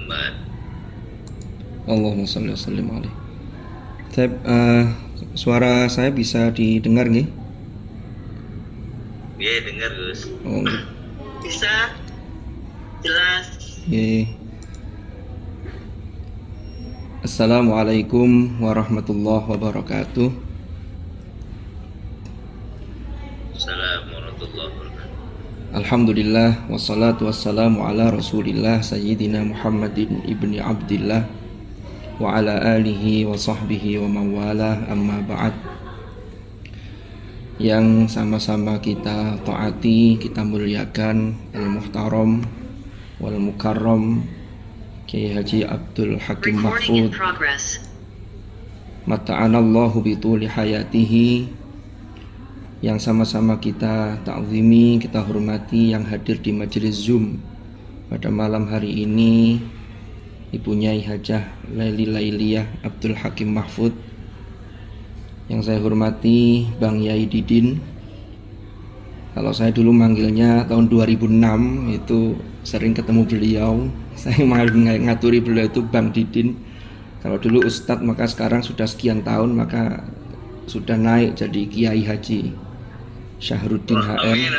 Muhammad. Allahumma sholli wa sallim alaihi. Suara saya bisa didengar nggih? Iya, dengar Gus. Oh, Bisa jelas. nggih. Assalamualaikum warahmatullahi wabarakatuh. Assalamualaikum warahmatullahi wabarakatuh. Alhamdulillah wassalatu wassalamu ala Rasulillah Sayyidina Muhammadin ibni Abdillah wa ala alihi wa sahbihi wa mawalah, amma ba'd. Yang sama-sama kita taati, kita muliakan al-muhtaram wal mukarram Kiai Haji Abdul Hakim Mahfud mata'anallahu bituli hayatihi, yang sama-sama kita ta'zimi, kita hormati, yang hadir di majelis Zoom pada malam hari ini, Ibu Nyai Hajah Laili Lailiyah Abdul Hakim Mahfud. Yang saya hormati Bang Yai Didin. Kalau saya dulu manggilnya tahun 2006 itu sering ketemu beliau. Saya ngaturi beliau itu Bang Didin. Kalau dulu Ustadz, maka sekarang sudah sekian tahun maka sudah naik jadi Kiai Haji Syahruddin HM. Amin.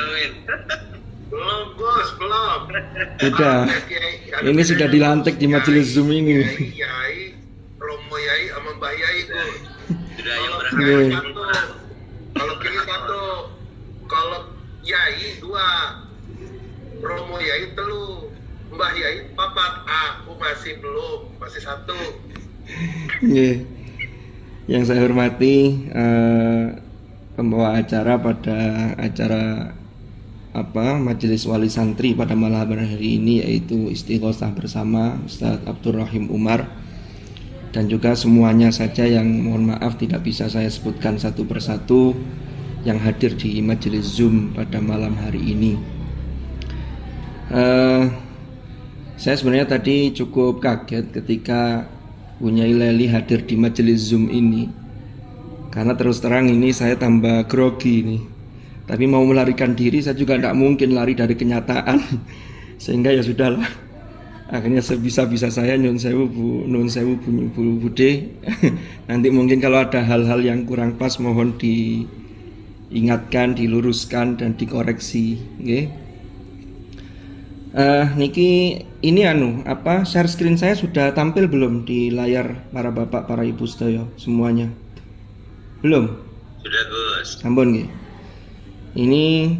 Belum Gus, belum. Sudah. Ini sudah dilantik di majelis Zoom ini. Yai, Romo Yai sama Mbah Yai Gus. Sudah yang Kalau berhak. Kiai satu, kalau Kiai satu, kalau Yai dua, Romo Yai telu, Mbah Yai papat. Aku masih belum, masih satu. Nggih. Yang saya hormati pembawa acara pada acara Majelis Wali Santri pada malam hari ini, yaitu Istighosah bersama Ustadz Abdurrahim Umar, dan juga semuanya saja yang mohon maaf tidak bisa saya sebutkan satu persatu yang hadir di majelis Zoom pada malam hari ini. Saya sebenarnya tadi cukup kaget ketika Bu Nyai Leli hadir di majelis Zoom ini, karena terus terang ini saya tambah grogi nih. Tapi mau melarikan diri saya juga tidak mungkin lari dari kenyataan. Sehingga ya sudahlah. Akhirnya sebisa-bisa saya nyun sewu Bu Bude. Nanti mungkin kalau ada hal-hal yang kurang pas mohon diingatkan, diluruskan dan dikoreksi, nggih. Niki ini share screen saya sudah tampil belum di layar para bapak, para ibu sedaya semuanya? Belum? Sudah Gus. Sampun nggih. Ini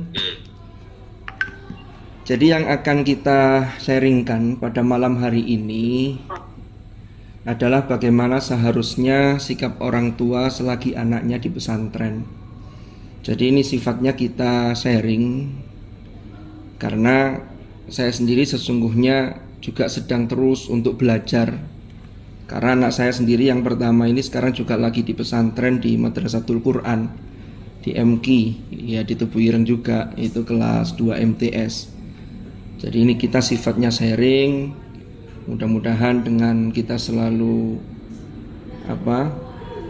jadi yang akan kita sharingkan pada malam hari ini adalah bagaimana seharusnya sikap orang tua selagi anaknya di pesantren. Jadi ini sifatnya kita sharing karena saya sendiri sesungguhnya juga sedang terus untuk belajar. Karena anak saya sendiri yang pertama ini sekarang juga lagi di pesantren di Madrasatul Quran di MQ, ya di Tebu Ireng juga, itu kelas 2 MTS. Jadi ini kita sifatnya sharing. Mudah-mudahan dengan kita selalu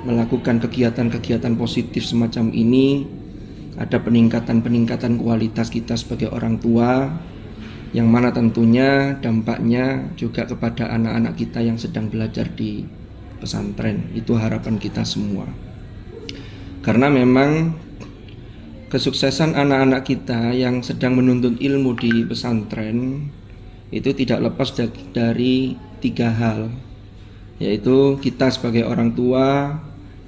melakukan kegiatan-kegiatan positif semacam ini, ada peningkatan kualitas kita sebagai orang tua, yang mana tentunya dampaknya juga kepada anak-anak kita yang sedang belajar di pesantren. Itu harapan kita semua. Karena memang kesuksesan anak-anak kita yang sedang menuntut ilmu di pesantren itu tidak lepas dari 3 hal, yaitu kita sebagai orang tua,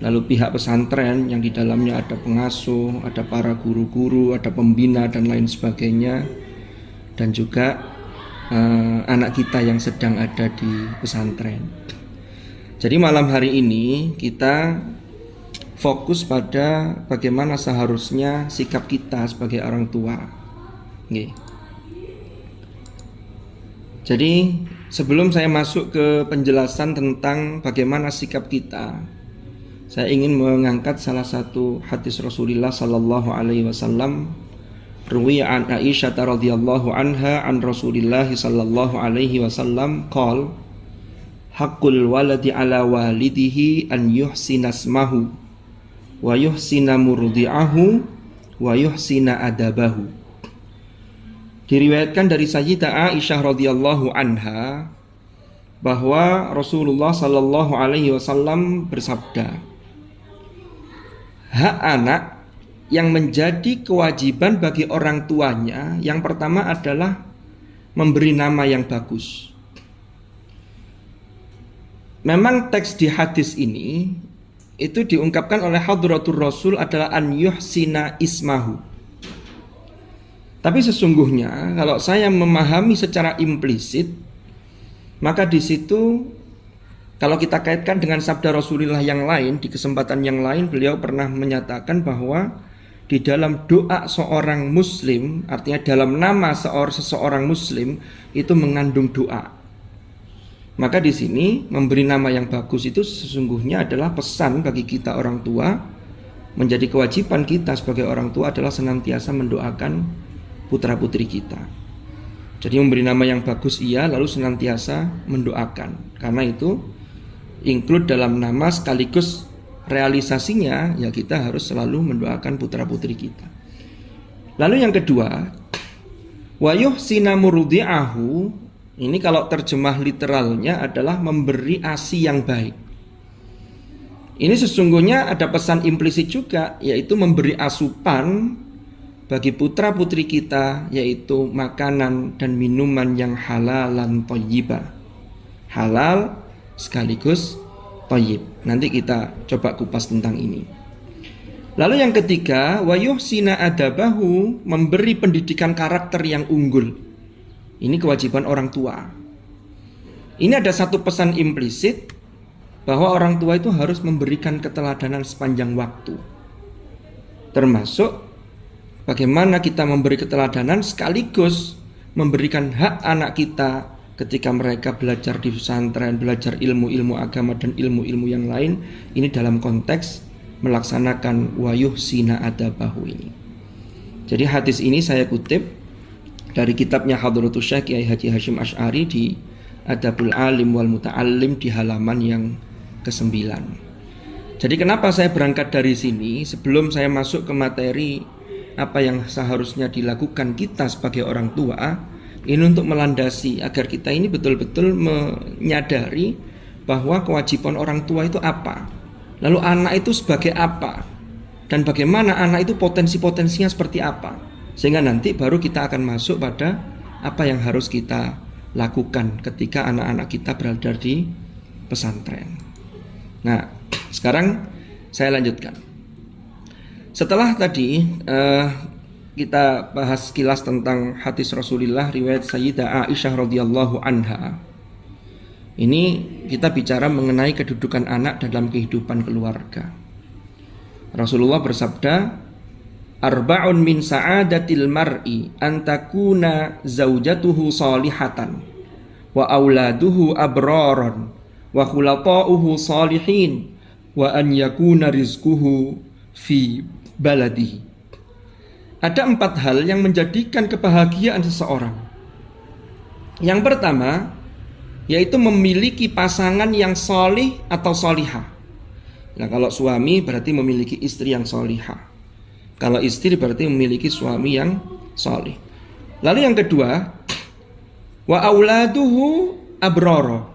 lalu pihak pesantren yang di dalamnya ada pengasuh, ada para guru-guru, ada pembina dan lain sebagainya, dan juga anak kita yang sedang ada di pesantren. Jadi malam hari ini kita fokus pada bagaimana seharusnya sikap kita sebagai orang tua. Nggih. Jadi sebelum saya masuk ke penjelasan tentang bagaimana sikap kita, saya ingin mengangkat salah satu hadis Rasulullah sallallahu alaihi wasallam, ruwiya an Aisyah radhiyallahu anha an Rasulillah sallallahu alaihi wasallam qala haqqul waladi ala walidihi an yuhsina ismahu wa yuhsina murdi'ahu wa yuhsina adabahu. Diriwayatkan dari Sayyidah Aisyah radhiyallahu anha bahwa Rasulullah Sallallahu Alaihi Wasallam bersabda, hak anak yang menjadi kewajiban bagi orang tuanya yang pertama adalah memberi nama yang bagus. Memang teks di hadis ini itu diungkapkan oleh Hadratur Rasul adalah an yuhsina ismahu. Tapi sesungguhnya kalau saya memahami secara implisit, maka di situ kalau kita kaitkan dengan sabda Rasulullah yang lain, di kesempatan yang lain beliau pernah menyatakan bahwa di dalam doa seorang muslim, artinya dalam nama seseorang muslim itu mengandung doa. Maka di sini memberi nama yang bagus itu sesungguhnya adalah pesan bagi kita orang tua. Menjadi kewajiban kita sebagai orang tua adalah senantiasa mendoakan putra-putri kita. Jadi memberi nama yang bagus iya, lalu senantiasa mendoakan. Karena itu include dalam nama sekaligus realisasinya ya kita harus selalu mendoakan putra-putri kita. Lalu yang kedua, wa yuhsina murdi'ahu, ini kalau terjemah literalnya adalah memberi ASI yang baik. Ini sesungguhnya ada pesan implisit juga, yaitu memberi asupan bagi putra-putri kita, yaitu makanan dan minuman yang halalan thayyibah. Halal sekaligus thayyib. Nanti kita coba kupas tentang ini. Lalu yang ketiga, wa yuhsina adabahu, memberi pendidikan karakter yang unggul. Ini kewajiban orang tua. Ini ada satu pesan implisit bahwa orang tua itu harus memberikan keteladanan sepanjang waktu. Termasuk bagaimana kita memberi keteladanan sekaligus memberikan hak anak kita ketika mereka belajar di pesantren, belajar ilmu-ilmu agama dan ilmu-ilmu yang lain. Ini dalam konteks melaksanakan wa yuhsina adabahu ini. Jadi hadis ini saya kutip dari kitabnya Hadratus Syekh Kiai Haji Hasyim Asy'ari di Adabul Alim wal Muta'allim di halaman yang ke-9. Jadi kenapa saya berangkat dari sini sebelum saya masuk ke materi apa yang seharusnya dilakukan kita sebagai orang tua, ini untuk melandasi agar kita ini betul-betul menyadari bahwa kewajiban orang tua itu apa, lalu anak itu sebagai apa, dan bagaimana anak itu potensi-potensinya seperti apa. Sehingga nanti baru kita akan masuk pada apa yang harus kita lakukan ketika anak-anak kita berada di pesantren. Nah, sekarang saya lanjutkan. Setelah tadi kita bahas sekilas tentang hadis Rasulullah riwayat Sayyidah Aisyah radhiyallahu anha. Ini kita bicara mengenai kedudukan anak dalam kehidupan keluarga. Rasulullah bersabda, arba'un min sa'adatil mar'i an takuna zaujatuhu salihatan wa auladuhu abraran wa khulata'uhu salihin wa an yakuna rizquhu fi baladihi. Ada 4 hal yang menjadikan kebahagiaan seseorang. Yang pertama yaitu memiliki pasangan yang solih atau solihah. Nah, kalau suami berarti memiliki istri yang solihah. Kalau istri berarti memiliki suami yang soleh. Lalu yang kedua, wa auladuhu abrara.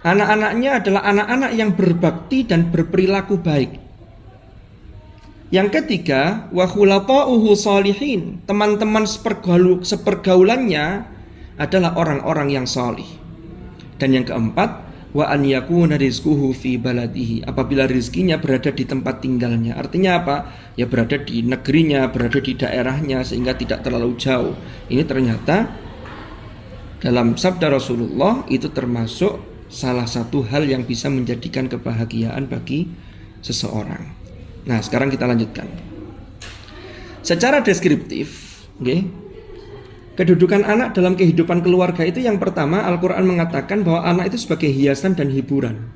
Anak-anaknya adalah anak-anak yang berbakti dan berperilaku baik. Yang ketiga, wa khulata'uhu salihin. Teman-teman sepergaulannya adalah orang-orang yang soleh. Dan yang keempat, wa an yakuna rizquhu fi baladihi, apabila rizkinya berada di tempat tinggalnya. Artinya apa? Ya berada di negerinya, berada di daerahnya sehingga tidak terlalu jauh. Ini ternyata dalam sabda Rasulullah itu termasuk salah satu hal yang bisa menjadikan kebahagiaan bagi seseorang. Nah, sekarang kita lanjutkan. Secara deskriptif, kedudukan anak dalam kehidupan keluarga itu yang pertama, Al-Quran mengatakan bahwa anak itu sebagai hiasan dan hiburan.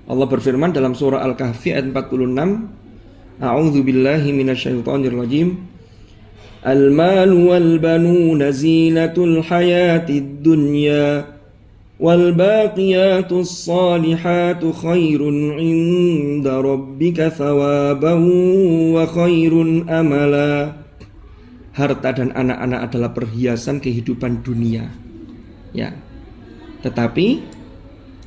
Allah berfirman dalam surah Al-Kahfi ayat 46, A'udzu billahi minasyaitonir rajim. Al-malu wal banuna zinatul hayatid dunya wal baqiyatus salihatu khairun 'inda rabbika thawaban wa khairun amala. Harta dan anak-anak adalah perhiasan kehidupan dunia. Ya. Tetapi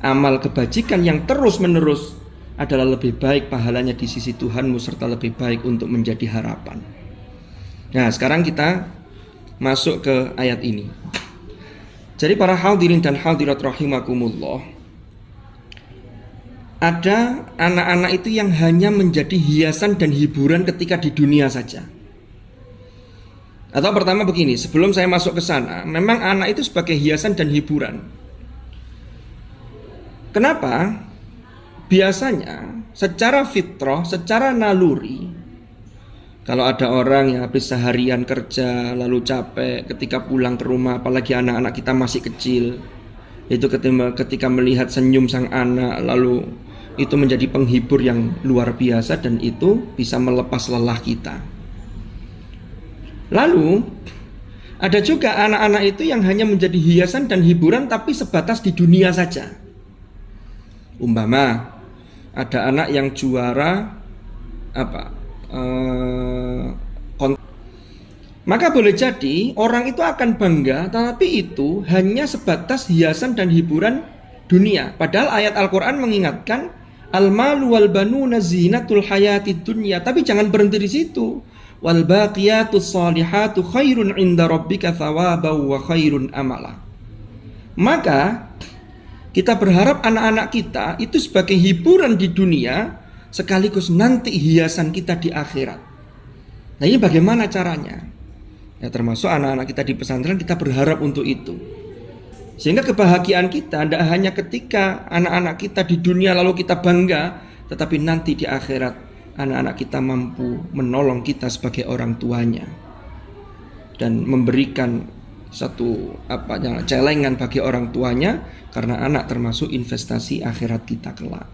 amal kebajikan yang terus-menerus adalah lebih baik pahalanya di sisi Tuhanmu serta lebih baik untuk menjadi harapan. Nah, sekarang kita masuk ke ayat ini. Jadi para hadirin dan hadirat rahimakumullah, ada anak-anak itu yang hanya menjadi hiasan dan hiburan ketika di dunia saja. Atau pertama begini, sebelum saya masuk ke sana, memang anak itu sebagai hiasan dan hiburan. Kenapa? Biasanya secara fitrah, secara naluri, kalau ada orang yang habis seharian kerja lalu capek, ketika pulang ke rumah, apalagi anak-anak kita masih kecil, itu ketika melihat senyum sang anak, lalu itu menjadi penghibur yang luar biasa dan itu bisa melepas lelah kita. Lalu ada juga anak-anak itu yang hanya menjadi hiasan dan hiburan tapi sebatas di dunia saja. Umpama ada anak yang juara maka boleh jadi orang itu akan bangga, tetapi itu hanya sebatas hiasan dan hiburan dunia. Padahal ayat Al-Quran mengingatkan al-malu wal banuna zinatul hayatid dunya. Tapi jangan berhenti di situ. Wal baqiyatus salihatu khairun inda rabbika thawaban wa khairun amala. Maka kita berharap anak-anak kita itu sebagai hiburan di dunia sekaligus nanti hiasan kita di akhirat. Nah, ini bagaimana caranya? Ya, termasuk anak-anak kita di pesantren kita berharap untuk itu. Sehingga kebahagiaan kita tidak hanya ketika anak-anak kita di dunia lalu kita bangga, tetapi nanti di akhirat anak-anak kita mampu menolong kita sebagai orang tuanya dan memberikan satu celengan bagi orang tuanya, karena anak termasuk investasi akhirat kita kelak.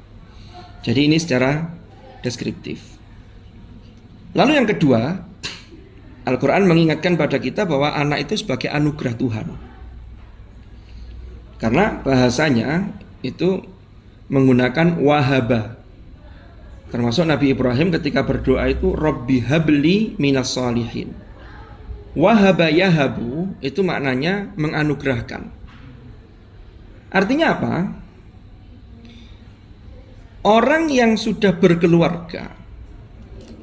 Jadi ini secara deskriptif. Lalu yang kedua, Al-Quran mengingatkan pada kita bahwa anak itu sebagai anugerah Tuhan. Karena bahasanya itu menggunakan wahaba. Termasuk Nabi Ibrahim ketika berdoa itu Rabbi habli minas salihin. Wahaba yahabu itu maknanya menganugerahkan. Artinya apa? Orang yang sudah berkeluarga,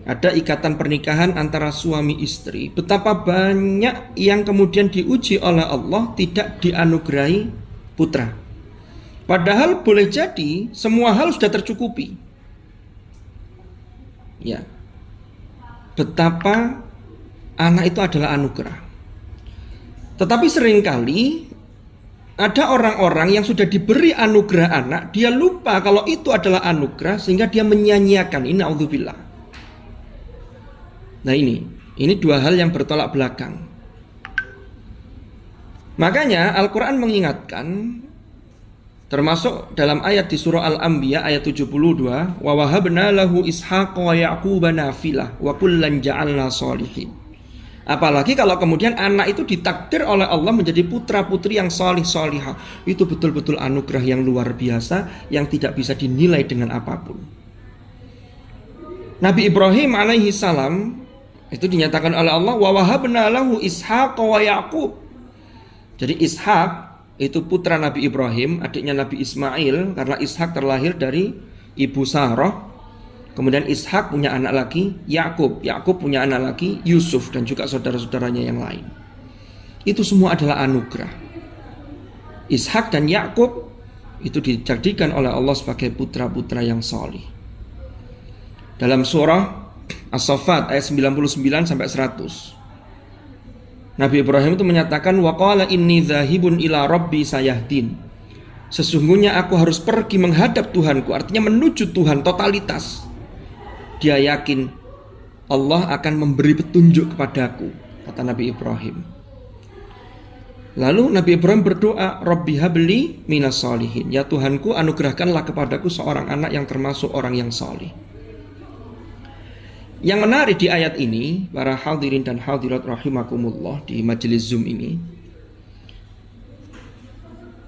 ada ikatan pernikahan antara suami istri, betapa banyak yang kemudian diuji oleh Allah tidak dianugerahi putra. Padahal boleh jadi semua hal sudah tercukupi. Ya. Betapa anak itu adalah anugerah. Tetapi seringkali ada orang-orang yang sudah diberi anugerah anak, dia lupa kalau itu adalah anugerah sehingga dia menyia-nyiakan. Ini naudzubillah. Nah ini dua hal yang bertolak belakang. Makanya Al-Quran mengingatkan, termasuk dalam ayat di surah Al-Anbiya ayat 72, wa wahabna lahu ishaqa wa yaquba nafilah wa kullan ja'alna sholihin. Apalagi kalau kemudian anak itu ditakdir oleh Allah menjadi putra-putri yang solih-solihah. Itu betul-betul anugerah yang luar biasa yang tidak bisa dinilai dengan apapun. Nabi Ibrahim alaihi salam itu dinyatakan oleh Allah wa wahabna lahu ishaqa wa yaqub. Jadi Ishak itu putra Nabi Ibrahim, adiknya Nabi Ismail, karena Ishak terlahir dari ibu Sarah. Kemudian Ishak punya anak lagi Yakub, Yakub punya anak lagi Yusuf, dan juga saudara-saudaranya yang lain. Itu semua adalah anugerah. Ishak dan Yakub itu dijadikan oleh Allah sebagai putra-putra yang salih. Dalam surah As-Saffat ayat 99 sampai 100, Nabi Ibrahim itu menyatakan wa qala inni dzahibun ila rabbi sayahdin. Sesungguhnya aku harus pergi menghadap Tuhanku, artinya menuju Tuhan totalitas. Dia yakin Allah akan memberi petunjuk kepadaku, kata Nabi Ibrahim. Lalu Nabi Ibrahim berdoa, Rabbi habli minas sholihin. Ya Tuhanku, anugerahkanlah kepadaku seorang anak yang termasuk orang yang salih. Yang menarik di ayat ini, para hadirin dan hadirat rahimakumullah di majelis Zoom ini,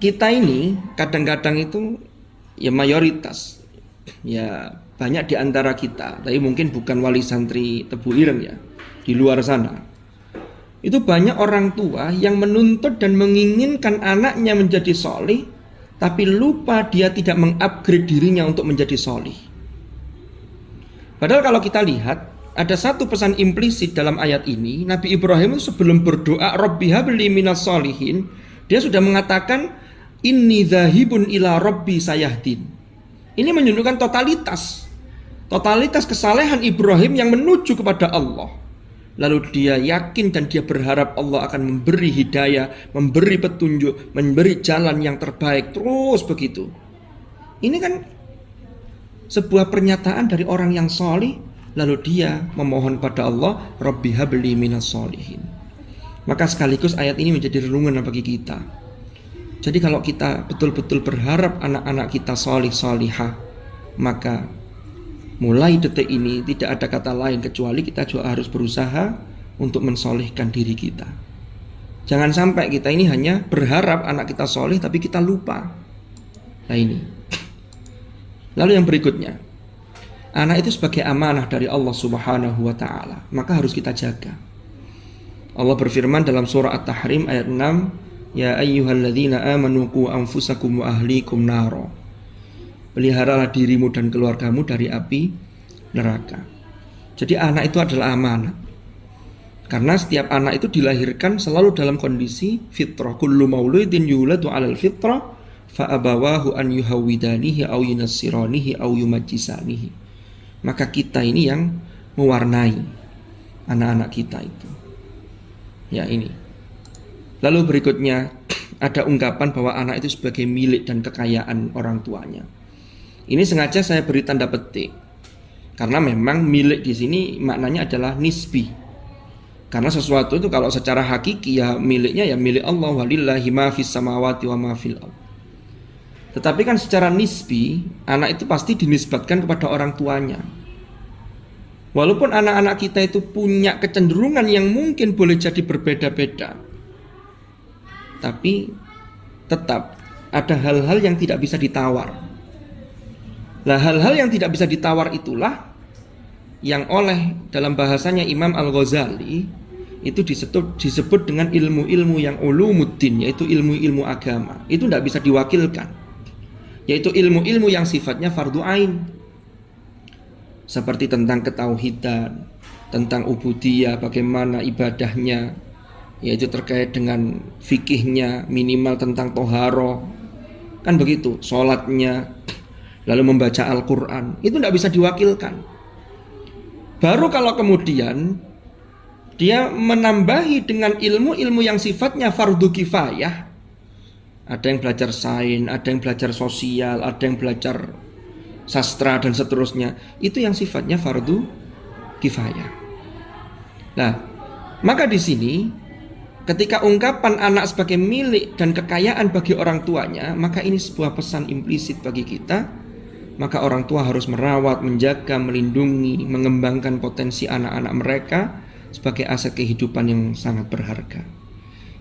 kita ini kadang-kadang itu ya mayoritas, ya banyak di antara kita, tapi mungkin bukan wali santri Tebu Ireng ya, di luar sana. Itu banyak orang tua yang menuntut dan menginginkan anaknya menjadi solih, tapi lupa dia tidak mengupgrade dirinya untuk menjadi solih. Padahal kalau kita lihat, ada satu pesan implisit dalam ayat ini. Nabi Ibrahim itu sebelum berdoa Rabbi habli minas solihin, dia sudah mengatakan inni dzahibun ila rabbi sayahdin. Ini menunjukkan totalitas kesalehan Ibrahim yang menuju kepada Allah. Lalu dia yakin dan dia berharap Allah akan memberi hidayah, memberi petunjuk, memberi jalan yang terbaik, terus begitu. Ini kan sebuah pernyataan dari orang yang solih. Lalu dia memohon pada Allah, Rabbi habli minas solihin. Maka sekaligus ayat ini menjadi renungan bagi kita. Jadi kalau kita betul-betul berharap anak-anak kita solih solihah, maka mulai detik ini tidak ada kata lain kecuali kita juga harus berusaha untuk mensolihkan diri kita. Jangan sampai kita ini hanya berharap anak kita solih tapi kita lupa. Nah ini. Lalu yang berikutnya, anak itu sebagai amanah dari Allah Subhanahu wa ta'ala, maka harus kita jaga. Allah berfirman dalam surah At-Tahrim ayat 6, Ya ayyuhalladzina amanu qu anfusakum wa ahlikum naro. Peliharalah dirimu dan keluargamu dari api neraka. Jadi anak itu adalah amanah. Karena setiap anak itu dilahirkan selalu dalam kondisi fitrah. Kullu mauludin yuladu 'alal fitrah fa abawahu an yuhawwidanihi aw yunassiranihi aw yumajjisanihi. Maka kita ini yang mewarnai anak-anak kita itu. Ya ini. Lalu berikutnya ada ungkapan bahwa anak itu sebagai milik dan kekayaan orang tuanya. Ini sengaja saya beri tanda petik. Karena memang milik di sini maknanya adalah nisbi. Karena sesuatu itu kalau secara hakiki ya miliknya ya milik Allah, walillahi ma fis samawati wa ma fil ardh. Tetapi kan secara nisbi, anak itu pasti dinisbatkan kepada orang tuanya. Walaupun anak-anak kita itu punya kecenderungan yang mungkin boleh jadi berbeda-beda, tapi tetap ada hal-hal yang tidak bisa ditawar. Nah, hal-hal yang tidak bisa ditawar itulah yang oleh dalam bahasanya Imam Al-Ghazali itu disebut dengan ilmu-ilmu yang ulumuddin, yaitu ilmu-ilmu agama. Itu tidak bisa diwakilkan, yaitu ilmu-ilmu yang sifatnya fardu ain, seperti tentang ketauhidan, tentang ubudiyah, bagaimana ibadahnya, yaitu terkait dengan fikihnya, minimal tentang toharoh, kan begitu, sholatnya, lalu membaca Al-Quran, itu tidak bisa diwakilkan. Baru kalau kemudian dia menambahi dengan ilmu-ilmu yang sifatnya fardu kifayah. Ada yang belajar sains, ada yang belajar sosial, ada yang belajar sastra dan seterusnya. Itu yang sifatnya fardu kifayah. Nah, maka di sini ketika ungkapan anak sebagai milik dan kekayaan bagi orang tuanya, maka ini sebuah pesan implisit bagi kita. Maka orang tua harus merawat, menjaga, melindungi, mengembangkan potensi anak-anak mereka sebagai aset kehidupan yang sangat berharga.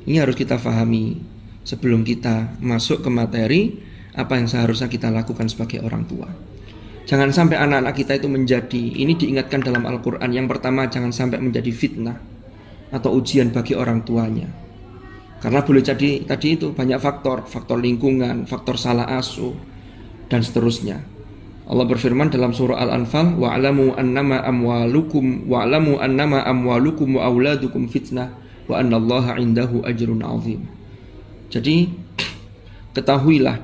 Ini harus kita pahami sebelum kita masuk ke materi apa yang seharusnya kita lakukan sebagai orang tua. Jangan sampai anak-anak kita itu menjadi, ini diingatkan dalam Al-Quran, yang pertama jangan sampai menjadi fitnah atau ujian bagi orang tuanya. Karena boleh jadi tadi itu banyak faktor lingkungan, faktor salah asuh dan seterusnya. Allah berfirman dalam surah Al-Anfal, wa'lamu annama amwalukum wa auladukum fitnah wa annallaha indahu ajrun azim. Jadi ketahuilah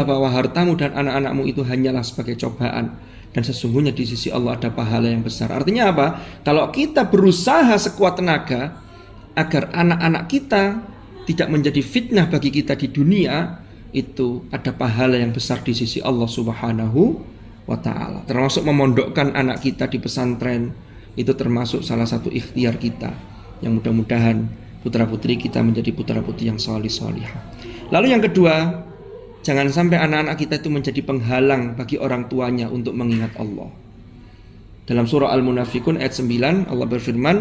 bahwa hartamu dan anak-anakmu itu hanyalah sebagai cobaan, dan sesungguhnya di sisi Allah ada pahala yang besar. Artinya apa? Kalau kita berusaha sekuat tenaga agar anak-anak kita tidak menjadi fitnah bagi kita di dunia, itu ada pahala yang besar di sisi Allah Subhanahu wa ta'ala. Termasuk memondokkan anak kita di pesantren, itu termasuk salah satu ikhtiar kita, yang mudah-mudahan putra-putri kita menjadi putra-putri yang salih-salihah. Lalu yang kedua, jangan sampai anak-anak kita itu menjadi penghalang bagi orang tuanya untuk mengingat Allah. Dalam surah Al-Munafiqun ayat 9 Allah berfirman,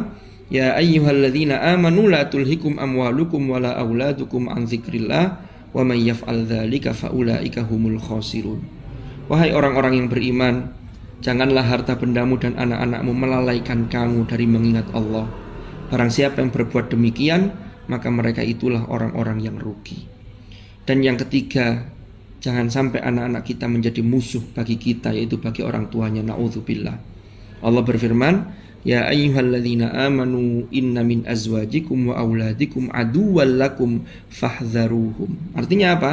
Ya ayyuhalladzina amanu la tulhikum amwalukum wala auladukum an dzikrillah wa may yaf'al dzalika faulaika humul khasirun. Wahai orang-orang yang beriman, janganlah harta bendamu dan anak-anakmu melalaikan kamu dari mengingat Allah. Barang siapa yang berbuat demikian, maka mereka itulah orang-orang yang rugi. Dan yang ketiga, Jangan sampai anak-anak kita menjadi musuh bagi kita, yaitu bagi orang tuanya. Na'udzubillah. Allah berfirman, ya ayyuhalladzina amanu inna min azwajikum wa auladikum aduwwal lakum fahdharuhum. Artinya apa?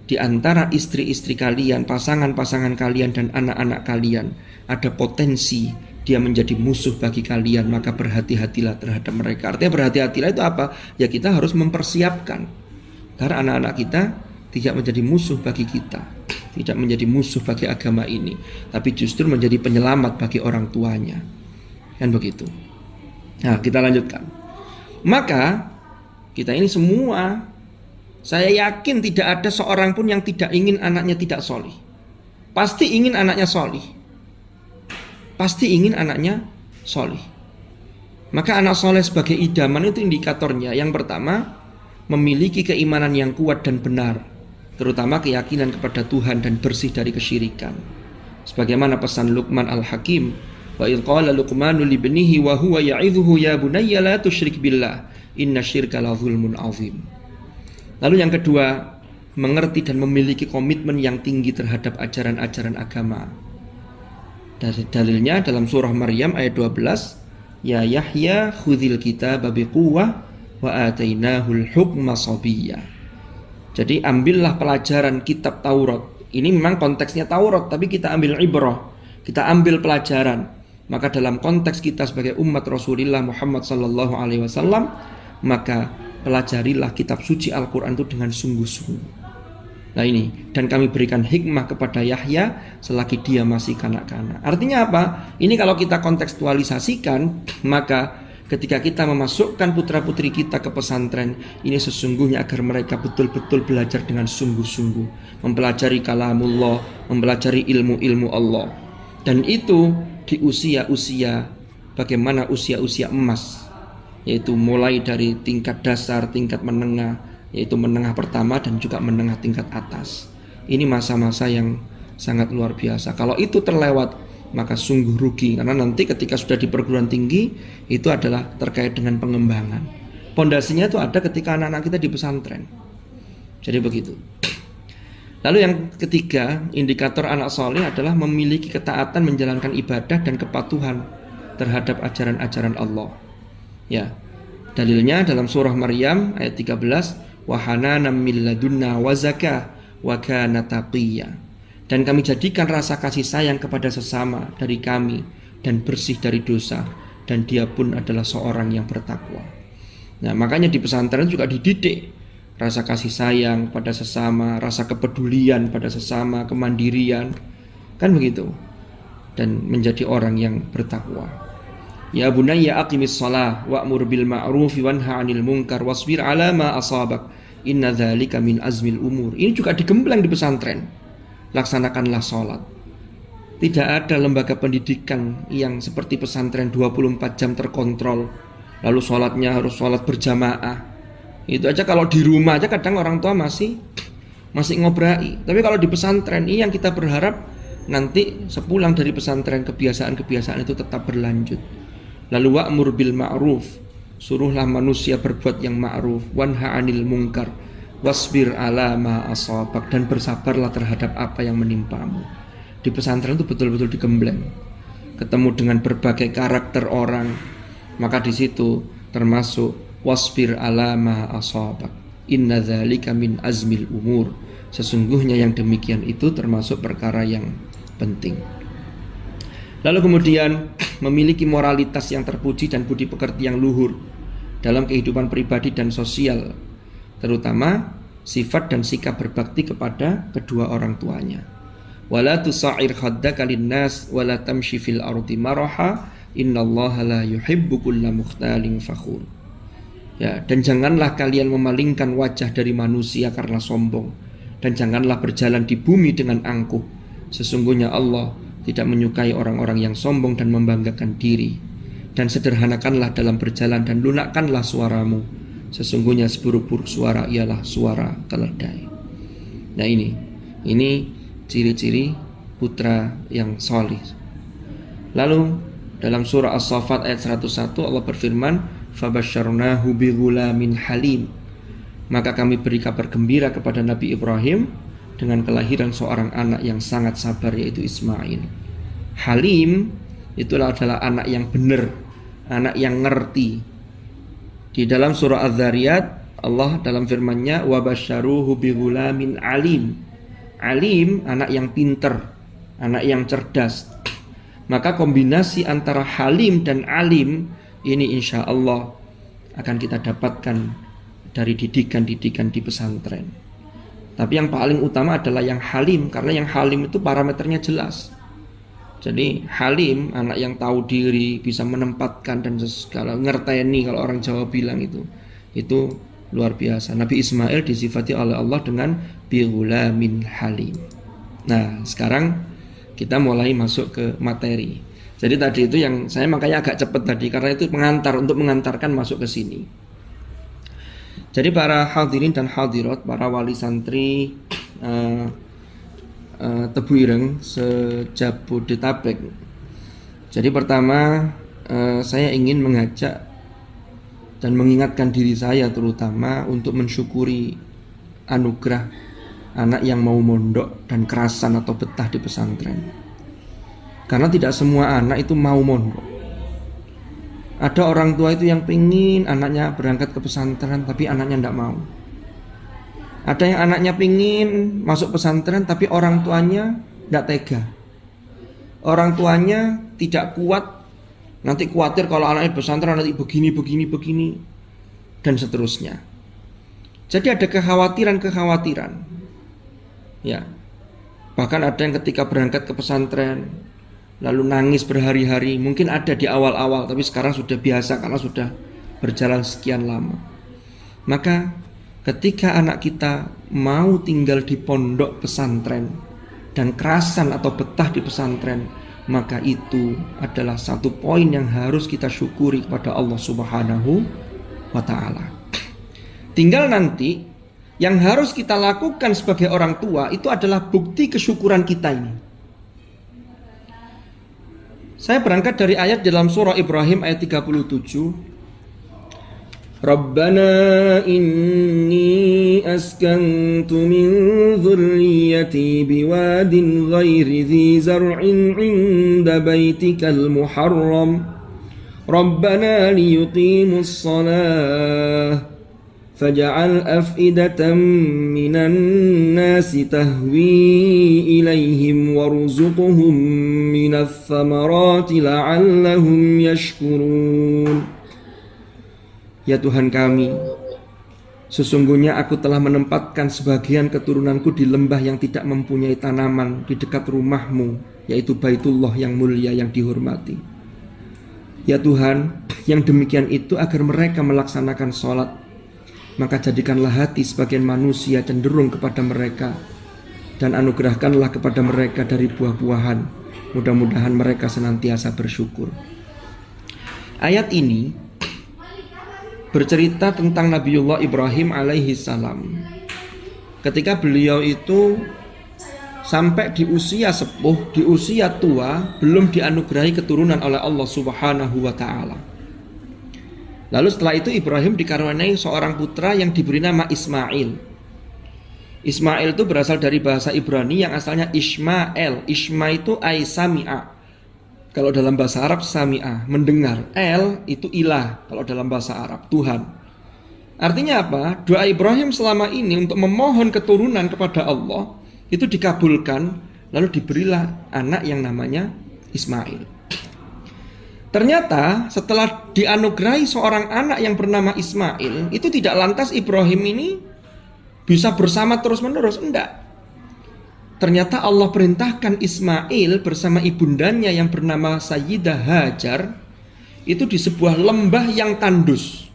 Di antara istri-istri kalian, pasangan-pasangan kalian dan anak-anak kalian ada potensi dia menjadi musuh bagi kalian, maka berhati-hatilah terhadap mereka. Artinya berhati-hatilah itu apa? Ya kita harus mempersiapkan karena anak-anak kita tidak menjadi musuh bagi kita, tidak menjadi musuh bagi agama ini, tapi justru menjadi penyelamat bagi orang tuanya. Kan begitu. Nah, kita lanjutkan. Maka kita ini semua, saya yakin tidak ada seorang pun yang tidak ingin anaknya tidak solih. Pasti ingin anaknya solih. Pasti ingin anaknya solih. Maka anak soleh sebagai idaman itu indikatornya. Yang pertama, memiliki keimanan yang kuat dan benar, terutama keyakinan kepada Tuhan dan bersih dari kesyirikan. Sebagaimana pesan Luqman Al-Hakim, wa idh qala Luqmanu li ibnihi wa huwa ya'idhuhu ya bunayya la tusyrik billah inna syirka la dzulmun azim. Lalu yang kedua, mengerti dan memiliki komitmen yang tinggi terhadap ajaran-ajaran agama. Dalilnya dalam surah Maryam ayat 12, ya Yahya khudzil kitaba biquwwah wa atainahul hukma sabiyya. Jadi ambillah pelajaran kitab Taurat. Ini memang konteksnya Taurat, tapi kita ambil ibrah, kita ambil pelajaran. Maka dalam konteks kita sebagai umat Rasulullah Muhammad sallallahu alaihi wasallam, maka pelajarilah kitab suci Al-Qur'an itu dengan sungguh-sungguh. Nah ini, dan kami berikan hikmah kepada Yahya selagi dia masih kanak-kanak. Artinya apa? Ini kalau kita kontekstualisasikan, maka ketika kita memasukkan putra-putri kita ke pesantren, ini sesungguhnya agar mereka betul-betul belajar dengan sungguh-sungguh, mempelajari kalamullah, mempelajari ilmu-ilmu Allah. Dan itu di usia-usia bagaimana usia-usia emas, yaitu mulai dari tingkat dasar, tingkat menengah, yaitu menengah pertama dan juga menengah tingkat atas. Ini masa-masa yang sangat luar biasa. Kalau itu terlewat, maka sungguh rugi, karena nanti ketika sudah di perguruan tinggi itu adalah terkait dengan pengembangan. Pondasinya itu ada ketika anak-anak kita di pesantren. Jadi begitu. Lalu yang ketiga, indikator anak soleh adalah memiliki ketaatan menjalankan ibadah dan kepatuhan terhadap ajaran-ajaran Allah. Ya, dalilnya dalam surah Maryam ayat 13, wa hananan min ladunna wa zakah wa kana taqiyya. Dan kami jadikan rasa kasih sayang kepada sesama dari kami dan bersih dari dosa, dan dia pun adalah seorang yang bertakwa. Nah, makanya di pesantren juga dididik rasa kasih sayang pada sesama, rasa kepedulian pada sesama, kemandirian, kan begitu. Dan menjadi orang yang bertakwa. Ya bunayya aqimis shalah wa'mur bil ma'ruf wanha 'anil munkar wasbir 'ala ma asabak inna dzalika min azmil umur. Ini juga digembleng di pesantren. Laksanakanlah sholat. Tidak ada lembaga pendidikan yang seperti pesantren 24 jam terkontrol, lalu sholatnya harus sholat berjamaah. Itu aja kalau di rumah aja kadang orang tua masih ngobrai. Tapi kalau di pesantren ini yang kita berharap nanti sepulang dari pesantren kebiasaan-kebiasaan itu tetap berlanjut. Lalu wa'mur bil ma'ruf, suruhlah manusia berbuat yang ma'ruf, wanha 'anil munkar, wasbir 'ala ma asabak, dan bersabarlah terhadap apa yang menimpamu. Di pesantren itu betul-betul digembleng. Ketemu dengan berbagai karakter orang, maka di situ termasuk wasbir 'ala ma asabak inna dzalika min azmil umur. Sesungguhnya yang demikian itu termasuk perkara yang penting. Lalu kemudian memiliki moralitas yang terpuji dan budi pekerti yang luhur dalam kehidupan pribadi dan sosial, terutama sifat dan sikap berbakti kepada kedua orang tuanya. Wala tusa'ir khaddaka linnas wala tamshi fil ardi maraha innallaha la yuhibbu kulla mukhtalin fakhur. Ya, dan janganlah kalian memalingkan wajah dari manusia karena sombong, dan janganlah berjalan di bumi dengan angkuh. Sesungguhnya Allah tidak menyukai orang-orang yang sombong dan membanggakan diri. Dan sederhanakanlah dalam berjalan dan lunakkanlah suaramu. Sesungguhnya seburuk-buruk suara ialah suara keledai. Nah ini ciri-ciri putra yang solih. Lalu dalam surah As-Saffat ayat 101 Allah berfirman, fabasyarnahu bighulamin halim. Maka kami beri kabar gembira kepada Nabi Ibrahim dengan kelahiran seorang anak yang sangat sabar, yaitu Ismail. Halim itulah adalah anak yang benar, anak yang ngerti. Di dalam surah Az-Zariyat, Allah dalam firman-Nya, wa basyaruhu bighulamin alim. Alim, anak yang pinter, anak yang cerdas. Maka kombinasi antara halim dan alim ini insya Allah akan kita dapatkan dari didikan-didikan di pesantren. Tapi yang paling utama adalah yang halim, karena yang halim itu parameternya jelas. Jadi halim, anak yang tahu diri, bisa menempatkan dan segala, ngerteni kalau orang Jawa bilang itu luar biasa. Nabi Ismail disifati oleh Allah dengan bighulamin halim. Nah, sekarang kita mulai masuk ke materi. Jadi tadi itu yang saya makanya agak cepat tadi, karena itu untuk mengantarkan masuk ke sini. Jadi para hadirin dan hadirat, para wali santri Tebu Ireng se-Jabodetabek. Jadi pertama saya ingin mengajak dan mengingatkan diri saya terutama untuk mensyukuri anugerah anak yang mau mondok dan kerasan atau betah di pesantren. Karena tidak semua anak itu mau mondok. Ada orang tua itu yang pengen anaknya berangkat ke pesantren tapi anaknya tidak mau. Ada yang anaknya pengen masuk pesantren tapi orang tuanya tidak tega. Orang tuanya tidak kuat, nanti khawatir kalau anaknya pesantren nanti begini dan seterusnya. Jadi ada kekhawatiran. Ya. Bahkan ada yang ketika berangkat ke pesantren lalu nangis berhari-hari. Mungkin ada di awal-awal, tapi sekarang sudah biasa karena sudah berjalan sekian lama. Maka ketika anak kita mau tinggal di pondok pesantren dan kerasan atau betah di pesantren, maka itu adalah satu poin yang harus kita syukuri kepada Allah Subhanahu wa ta'ala. Tinggal nanti yang harus kita lakukan sebagai orang tua itu adalah bukti kesyukuran kita ini. Saya berangkat dari ayat dalam surah Ibrahim ayat 37. Rabbana inni askantu min dhurriyyati biwadin ghairi dhi zar'in 'inda baitikal muharram Rabbana liyuqimus shalah faj'al af'idatan minan nasi tahwi ilaihim warzuqhum minats thamarati la'allahum yashkurun. Ya Tuhan kami, sesungguhnya aku telah menempatkan sebagian keturunanku di lembah yang tidak mempunyai tanaman di dekat rumahmu, yaitu Baitullah yang mulia yang dihormati. Ya Tuhan, yang demikian itu agar mereka melaksanakan sholat, maka jadikanlah hati sebagian manusia cenderung kepada mereka, dan anugerahkanlah kepada mereka dari buah-buahan. Mudah-mudahan mereka senantiasa bersyukur. Ayat ini bercerita tentang Nabiullah Ibrahim alaihi salam. Ketika beliau itu sampai di usia sepuh, di usia tua, belum dianugerahi keturunan oleh Allah Subhanahu wa ta'ala. Lalu setelah itu Ibrahim dikaruniai seorang putra yang diberi nama Ismail. Ismail itu berasal dari bahasa Ibrani yang asalnya Ismael. Isma itu ay sami'a. Kalau dalam bahasa Arab sami'ah, mendengar. El itu ilah kalau dalam bahasa Arab, Tuhan. Artinya apa? Doa Ibrahim selama ini untuk memohon keturunan kepada Allah itu dikabulkan, lalu diberilah anak yang namanya Ismail. Ternyata setelah dianugerahi seorang anak yang bernama Ismail, itu tidak lantas Ibrahim ini bisa bersama terus-menerus, enggak. Ternyata Allah perintahkan Ismail bersama ibundanya yang bernama Sayyidah Hajar itu di sebuah lembah yang tandus.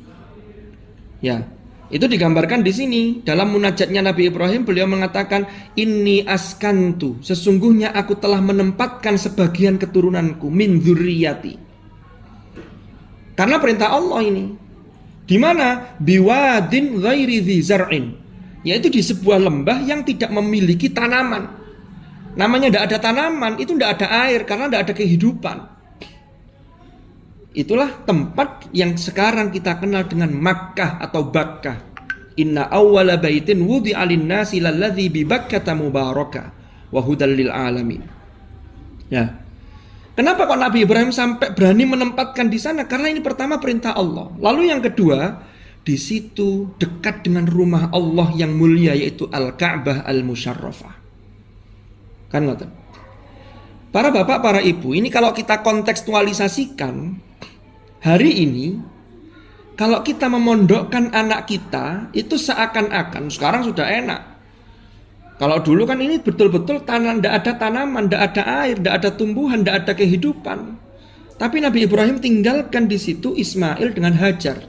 Ya, itu digambarkan di sini dalam munajatnya Nabi Ibrahim. Beliau mengatakan, inni askantu, sesungguhnya aku telah menempatkan sebagian keturunanku min dzurriyyati. Karena perintah Allah ini. Di mana? Biwadin ghairi dzi zar'in. Yaitu di sebuah lembah yang tidak memiliki tanaman. Namanya tidak ada tanaman, itu tidak ada air karena tidak ada kehidupan. Itulah tempat yang sekarang kita kenal dengan Makkah atau Bakkah. Inna awwala baitin wudi'a lin-nasi lalladzi bi Bakkata mubaraka wa hudal lil alamin. Ya. Kenapa kok Nabi Ibrahim sampai berani menempatkan di sana? Karena ini pertama perintah Allah. Lalu yang kedua, di situ dekat dengan rumah Allah yang mulia, yaitu Al-Ka'bah Al-Musyarrafah. Kan ngoten. Para bapak, para ibu, ini kalau kita kontekstualisasikan hari ini, kalau kita memondokkan anak kita, itu seakan-akan sekarang sudah enak. Kalau dulu kan ini betul-betul tanah, tidak ada tanaman, tidak ada air, tidak ada tumbuhan, tidak ada kehidupan. Tapi Nabi Ibrahim tinggalkan di situ Ismail dengan Hajar.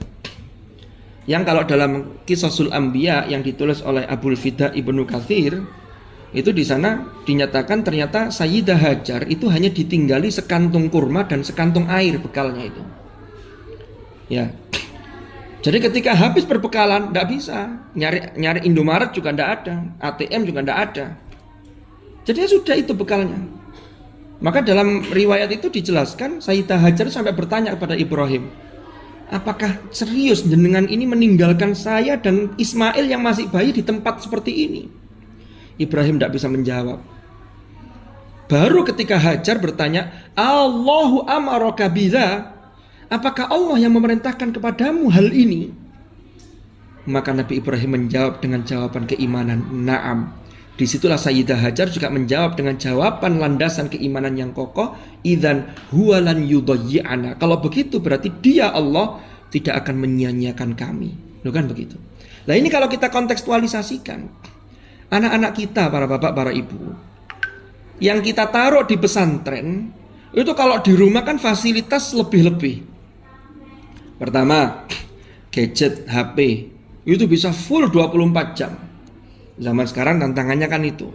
Yang kalau dalam Qisasul Anbiya yang ditulis oleh Abul Fida Ibnu Katsir, itu di sana dinyatakan ternyata Sayyidah Hajar itu hanya ditinggali sekantung kurma dan sekantung air bekalnya itu. Ya. Jadi ketika habis berbekalan, tidak bisa nyari Indomaret juga tidak ada, ATM juga tidak ada. Jadi ya sudah itu bekalnya. Maka dalam riwayat itu dijelaskan Sayyidah Hajar sampai bertanya kepada Ibrahim, apakah serius jenengan ini meninggalkan saya dan Ismail yang masih bayi di tempat seperti ini? Ibrahim tidak bisa menjawab. Baru ketika Hajar bertanya, Allahu amaraka biza, apakah Allah yang memerintahkan kepadamu hal ini? Maka Nabi Ibrahim menjawab dengan jawaban keimanan, na'am. Disitulah Sayyidah Hajar juga menjawab dengan jawaban landasan keimanan yang kokoh, idzan huwa lan yudayyi'ana. Kalau begitu berarti dia Allah tidak akan menyia-nyiakan kami. Loh kan begitu. Nah ini kalau kita kontekstualisasikan, anak-anak kita, para bapak, para ibu, yang kita taruh di pesantren, itu kalau di rumah kan fasilitas lebih-lebih. Pertama, gadget, HP, itu bisa full 24 jam. Zaman sekarang tantangannya kan itu.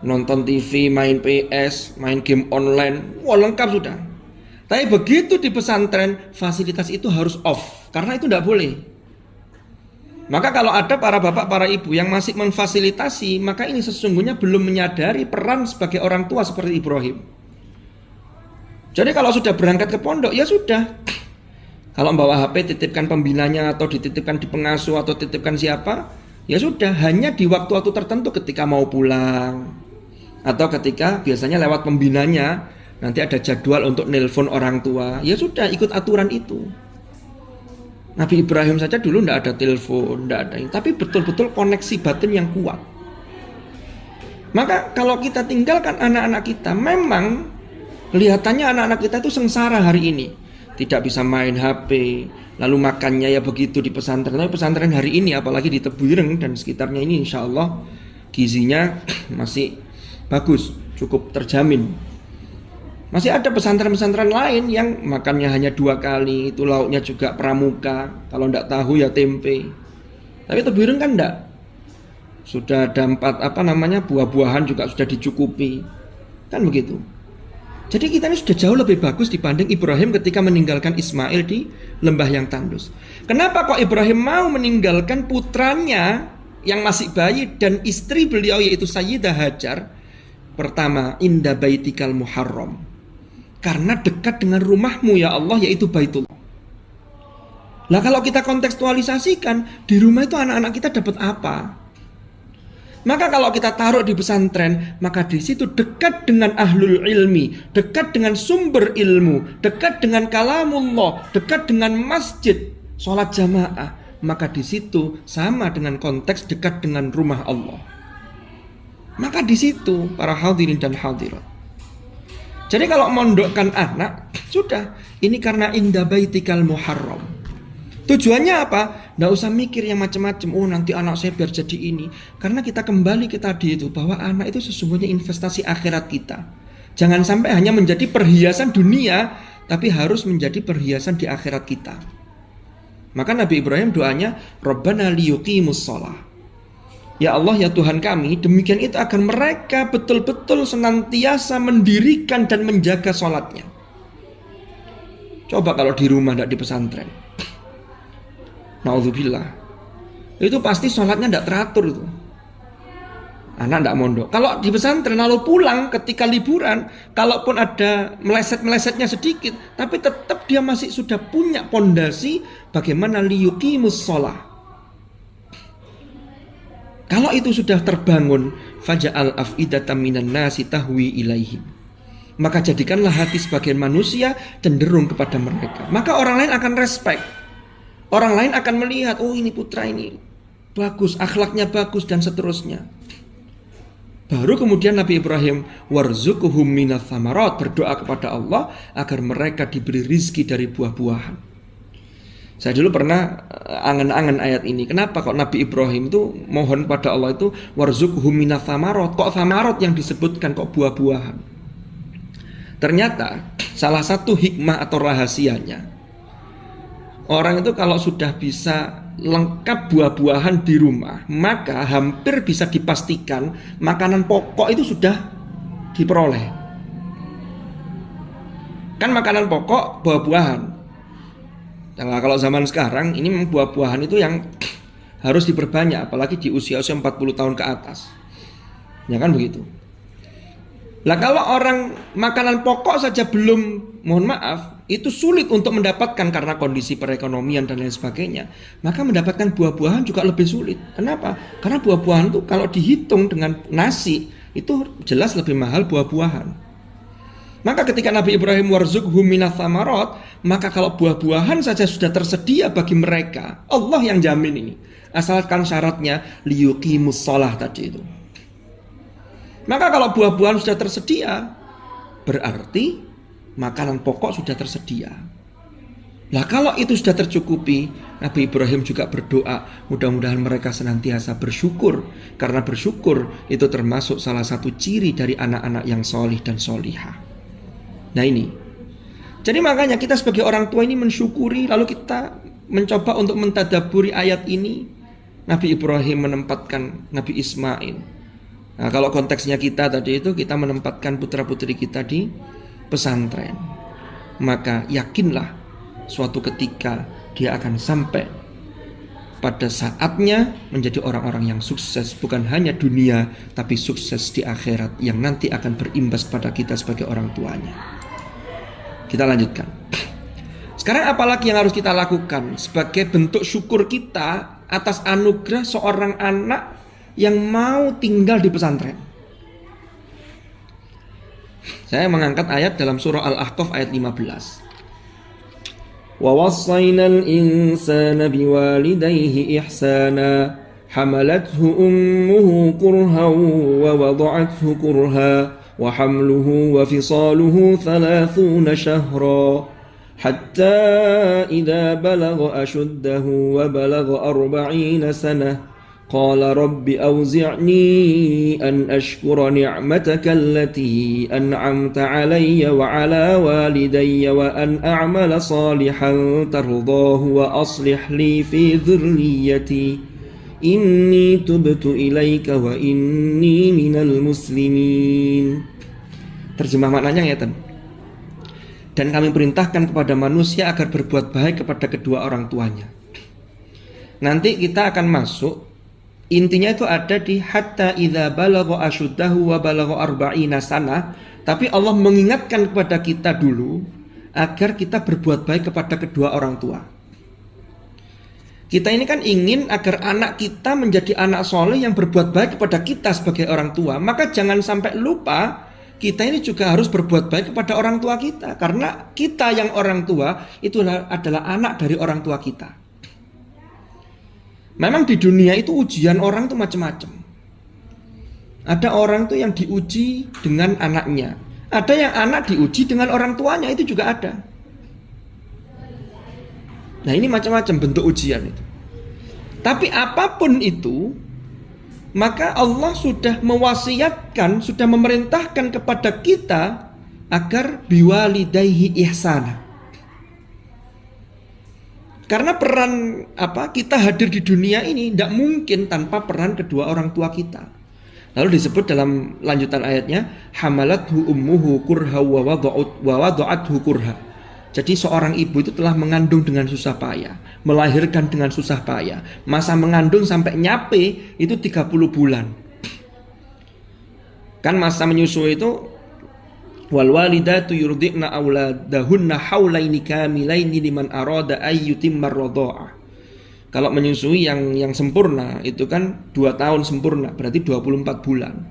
Nonton TV, main PS, main game online, wah lengkap sudah. Tapi begitu di pesantren, fasilitas itu harus off, karena itu tidak boleh. Maka kalau ada para bapak, para ibu yang masih memfasilitasi, maka ini sesungguhnya belum menyadari peran sebagai orang tua seperti Ibrahim. Jadi kalau sudah berangkat ke pondok, ya sudah. Kalau bawa HP, titipkan pembinanya, atau dititipkan di pengasuh, atau titipkan siapa, ya sudah. Hanya di waktu-waktu tertentu ketika mau pulang, atau ketika biasanya lewat pembinanya, nanti ada jadwal untuk nelpon orang tua, ya sudah, ikut aturan itu. Nabi Ibrahim saja dulu tidak ada telepon, tidak ada, tapi betul-betul koneksi batin yang kuat. Maka kalau kita tinggalkan anak-anak kita, memang kelihatannya anak-anak kita itu sengsara hari ini. Tidak bisa main HP, lalu makannya ya begitu di pesantren. Tapi pesantren hari ini, apalagi di Tebu Ireng dan sekitarnya ini, insya Allah gizinya masih bagus, cukup terjamin. Masih ada pesantren-pesantren lain yang makannya hanya 2 kali, itu lauknya juga pramuka, kalau tidak tahu ya tempe. Tapi Tebu Ireng kan tidak. Sudah ada 4 buah-buahan juga sudah dicukupi. Kan begitu. Jadi kita ini sudah jauh lebih bagus dibanding Ibrahim ketika meninggalkan Ismail di lembah yang tandus. Kenapa kok Ibrahim mau meninggalkan putranya yang masih bayi dan istri beliau yaitu Sayyidah Hajar? Pertama, inda baitikal muharram. Karena dekat dengan rumahmu ya Allah, yaitu Baitullah. Lah kalau kita kontekstualisasikan, di rumah itu anak-anak kita dapat apa? Maka kalau kita taruh di pesantren, maka di situ dekat dengan ahlul ilmi, dekat dengan sumber ilmu, dekat dengan kalamullah, dekat dengan masjid, sholat jamaah. Maka di situ sama dengan konteks dekat dengan rumah Allah. Maka di situ para hadirin dan hadirat. Jadi kalau mondokkan anak, sudah, ini karena inda baitikal muharram. Tujuannya apa? Nggak usah mikir yang macam-macam. Oh nanti anak saya biar jadi ini. Karena kita kembali ke tadi itu, bahwa anak itu sesungguhnya investasi akhirat kita. Jangan sampai hanya menjadi perhiasan dunia, tapi harus menjadi perhiasan di akhirat kita. Maka Nabi Ibrahim doanya, Rabbana liyuqimus shalah. Ya Allah, ya Tuhan kami, demikian itu agar mereka betul-betul senantiasa mendirikan dan menjaga sholatnya. Coba kalau di rumah, tidak di pesantren. Na'udzubillah. Itu pasti sholatnya tidak teratur itu. Anak tidak mondok. Kalau di pesantren lalu pulang ketika liburan, kalaupun ada meleset-melesetnya sedikit, tapi tetap dia masih sudah punya pondasi bagaimana liyuqimus shalah. Kalau itu sudah terbangun, faja'al af'idatan minan nasi tahwi ilaihim. Maka jadikanlah hati sebagian manusia cenderung kepada mereka. Maka orang lain akan respect. Orang lain akan melihat, oh ini putra ini bagus, akhlaknya bagus dan seterusnya. Baru kemudian Nabi Ibrahim warzuqhum minats tsamarat, berdoa kepada Allah agar mereka diberi rizki dari buah-buahan. Saya dulu pernah angan-angan ayat ini. Kenapa kok Nabi Ibrahim itu mohon pada Allah itu warzuqhum minats tsamarat? Kok tsamarat yang disebutkan, kok buah-buahan? Ternyata salah satu hikmah atau rahasianya, orang itu kalau sudah bisa lengkap buah-buahan di rumah, maka hampir bisa dipastikan makanan pokok itu sudah diperoleh. Kan makanan pokok buah-buahan. Nah, kalau zaman sekarang ini memang buah-buahan itu yang harus diperbanyak, apalagi di usia-usia 40 tahun ke atas. Ya kan begitu. Lah kalau orang makanan pokok saja belum, mohon maaf, itu sulit untuk mendapatkan karena kondisi perekonomian dan lain sebagainya, maka mendapatkan buah-buahan juga lebih sulit. Kenapa? Karena buah-buahan itu kalau dihitung dengan nasi itu jelas lebih mahal buah-buahan. Maka ketika Nabi Ibrahim warzuqhum minats tsamarat, maka kalau buah-buahan saja sudah tersedia bagi mereka, Allah yang jamin ini. Asalkan syaratnya liyuqimus shalah tadi itu. Maka kalau buah-buahan sudah tersedia, berarti makanan pokok sudah tersedia. Nah kalau itu sudah tercukupi, Nabi Ibrahim juga berdoa mudah-mudahan mereka senantiasa bersyukur, karena bersyukur itu termasuk salah satu ciri dari anak-anak yang solih dan solihah. Nah ini, jadi makanya kita sebagai orang tua ini mensyukuri, lalu kita mencoba untuk mentadaburi ayat ini. Nabi Ibrahim menempatkan Nabi Ismail. Nah kalau konteksnya kita tadi itu, kita menempatkan putra-putri kita di pesantren, maka yakinlah suatu ketika dia akan sampai pada saatnya menjadi orang-orang yang sukses, bukan hanya dunia tapi sukses di akhirat yang nanti akan berimbas pada kita sebagai orang tuanya. Kita lanjutkan. Sekarang apalagi yang harus kita lakukan sebagai bentuk syukur kita atas anugerah seorang anak yang mau tinggal di pesantren? Saya mengangkat ayat dalam surah Al-Ahqaf ayat 15. Wa wassaynal insana biwalidayhi ihsana hamalathu ummuhu kurhan wa wada'athu kurha wa hamluhu wa fisaluhu 30 shahra hatta idza balagha ashuddahu wa balagha 40 sanah qala rabbi awzi'ni an ashkura ni'mataka allati an'amta 'alayya wa 'ala walidayya wa an a'mala salihan tardahu wa aslih li fi dhurriyyati inni tubtu ilaika wa inni minal muslimin. Terjemah maknanya ya, dan kami perintahkan kepada manusia agar berbuat baik kepada kedua orang tuanya. Nanti kita akan masuk, intinya itu ada di hatta idza balagha ashuddahu wa balagha 40 sanah. Tapi Allah mengingatkan kepada kita dulu agar kita berbuat baik kepada kedua orang tua. Kita ini kan ingin agar anak kita menjadi anak soleh yang berbuat baik kepada kita sebagai orang tua. Maka jangan sampai lupa, kita ini juga harus berbuat baik kepada orang tua kita. Karena kita yang orang tua itu adalah anak dari orang tua kita. Memang di dunia itu ujian orang itu macam-macam. Ada orang tuh yang diuji dengan anaknya, ada yang anak diuji dengan orang tuanya, itu juga ada. Nah ini macam-macam bentuk ujian itu. Tapi apapun itu, maka Allah sudah mewasiatkan, sudah memerintahkan kepada kita agar biwalidayhi ihsana. Karena peran kita hadir di dunia ini tidak mungkin tanpa peran kedua orang tua kita. Lalu disebut dalam lanjutan ayatnya, hamalathu ummuhu kurha wa wada'athu kurha. Jadi seorang ibu itu telah mengandung dengan susah payah, melahirkan dengan susah payah. Masa mengandung sampai nyape itu 30 bulan. Kan masa menyusui itu wal walidatu yurdi'na auladahunna haulaini kamilaini liman arada ay yutimmar radha'ah. Kalau menyusui yang sempurna itu kan 2 tahun sempurna, berarti 24 bulan.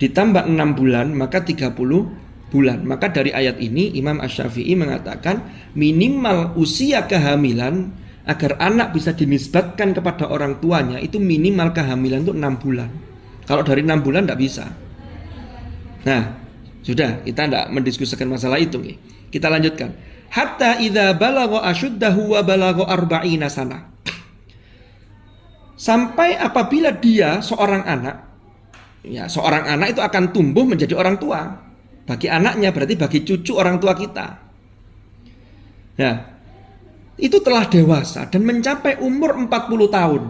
Ditambah 6 bulan, maka 30 bulan. Maka dari ayat ini Imam Asy-Syafi'i mengatakan minimal usia kehamilan agar anak bisa dinisbatkan kepada orang tuanya itu minimal kehamilan itu 6 bulan. Kalau dari 6 bulan tidak bisa. Nah, sudah, kita tidak mendiskusikan masalah itu. Kita lanjutkan. Hatta idza balagha asyuddahu wa balagha 40 sanah. Sampai apabila dia seorang anak, ya seorang anak itu akan tumbuh menjadi orang tua. Bagi anaknya berarti bagi cucu orang tua kita. Nah, itu telah dewasa dan mencapai umur 40 tahun.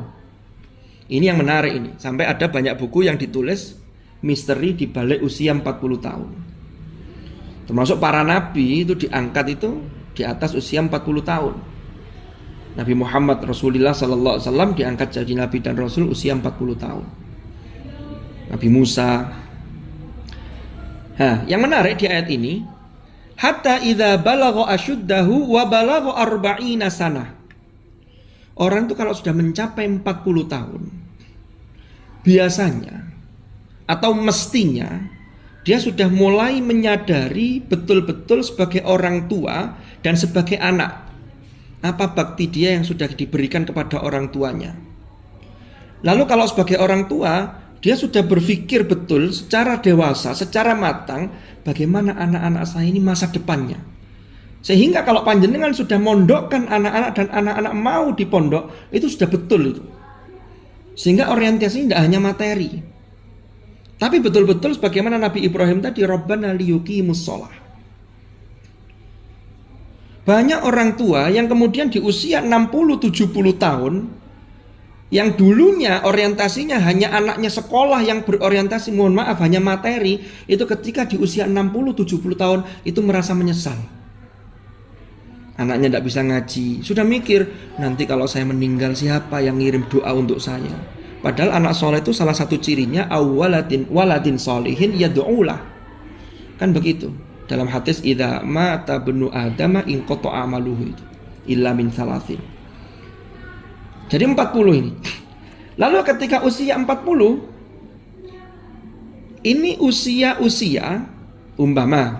Ini yang menarik ini. Sampai ada banyak buku yang ditulis misteri di balik usia 40 tahun. Termasuk para nabi itu diangkat itu di atas usia 40 tahun. Nabi Muhammad Rasulullah sallallahu alaihi wasallam diangkat jadi nabi dan rasul usia 40 tahun. Nabi Musa. Nah, yang menarik di ayat ini, hatta idza balagha asyuddahu wa balagha 40 sanah. Orang itu kalau sudah mencapai 40 tahun, biasanya atau mestinya dia sudah mulai menyadari betul-betul sebagai orang tua dan sebagai anak apa bakti dia yang sudah diberikan kepada orang tuanya. Lalu kalau sebagai orang tua, dia sudah berpikir betul secara dewasa, secara matang bagaimana anak-anak saya ini masa depannya. Sehingga kalau panjenengan sudah mondokkan anak-anak dan anak-anak mau di pondok, itu sudah betul itu. Sehingga orientasinya tidak hanya materi, tapi betul-betul sebagaimana Nabi Ibrahim tadi, Rabbana liyuqimus shalah. Banyak orang tua yang kemudian di usia 60-70 tahun, yang dulunya orientasinya hanya anaknya sekolah yang berorientasi, mohon maaf, hanya materi, itu ketika di usia 60-70 tahun itu merasa menyesal. Anaknya tidak bisa ngaji, sudah mikir nanti kalau saya meninggal siapa yang ngirim doa untuk saya. Padahal anak soleh itu salah satu cirinya waladin solihin yad'ulah. Kan begitu. Dalam hadis idza mata bnu adama in qata'a amaluhu itu illa min thalathin. Jadi 40 ini. Lalu ketika usia 40, ini usia umpama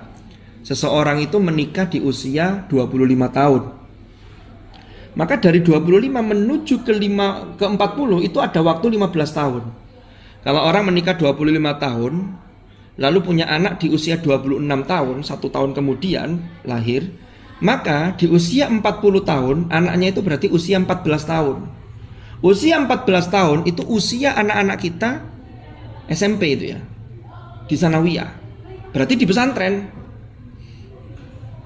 seseorang itu menikah di usia 25 tahun. Maka dari 25 menuju ke 40 itu ada waktu 15 tahun. Kalau orang menikah 25 tahun lalu punya anak di usia 26 tahun, 1 tahun kemudian lahir, maka di usia 40 tahun anaknya itu berarti usia 14 tahun. Usia 14 tahun itu usia anak-anak kita SMP itu ya, di sanawiyah, berarti di pesantren.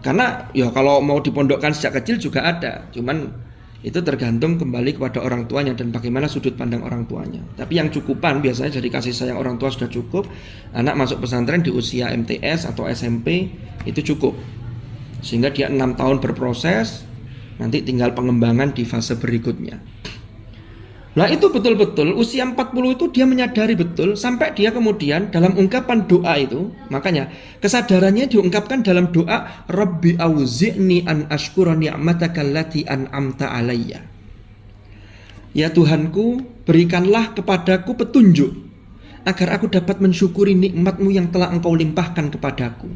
Karena ya kalau mau dipondokkan sejak kecil juga ada, cuman itu tergantung kembali kepada orang tuanya dan bagaimana sudut pandang orang tuanya. Tapi yang cukupan biasanya dari kasih sayang orang tua sudah cukup. Anak masuk pesantren di usia MTS atau SMP itu cukup, sehingga dia 6 tahun berproses, nanti tinggal pengembangan di fase berikutnya. Nah itu betul-betul usia 40 itu dia menyadari betul, sampai dia kemudian dalam ungkapan doa itu, makanya kesadarannya diungkapkan dalam doa, Rabbi auzi'ni an ashkura ni'mataka allati an'amta alayya. Ya Tuhanku, berikanlah kepadaku petunjuk agar aku dapat mensyukuri nikmatmu yang telah engkau limpahkan kepadaku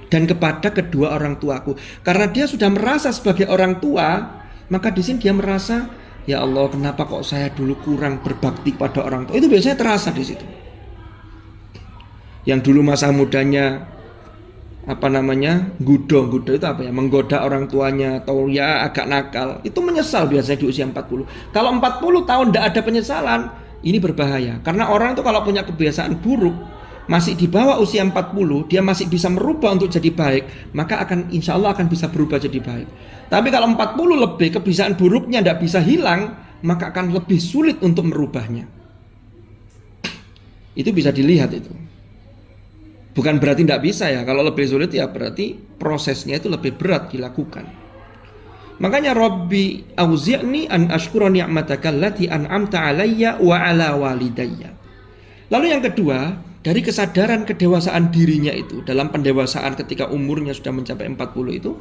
dan kepada kedua orang tuaku. Karena dia sudah merasa sebagai orang tua, maka di sini dia merasa, ya Allah, kenapa kok saya dulu kurang berbakti pada orang tua? Itu biasanya terasa di situ. Yang dulu masa mudanya gudo itu apa ya? Menggoda orang tuanya atau ya agak nakal. Itu menyesal biasanya di usia 40. Kalau 40 tahun tidak ada penyesalan, ini berbahaya. Karena orang itu kalau punya kebiasaan buruk, masih di bawah usia 40, dia masih bisa merubah untuk jadi baik, maka insya Allah akan bisa berubah jadi baik. Tapi kalau 40 lebih, kebiasaan buruknya tidak bisa hilang, maka akan lebih sulit untuk merubahnya. Itu bisa dilihat itu. Bukan berarti tidak bisa ya, kalau lebih sulit ya berarti prosesnya itu lebih berat dilakukan. Makanya Rabbi auzi'ni an ashkura ni'mataka allati an'amta alayya wa ala walidayya. Lalu yang kedua, dari kesadaran kedewasaan dirinya itu, dalam pendewasaan ketika umurnya sudah mencapai 40 itu,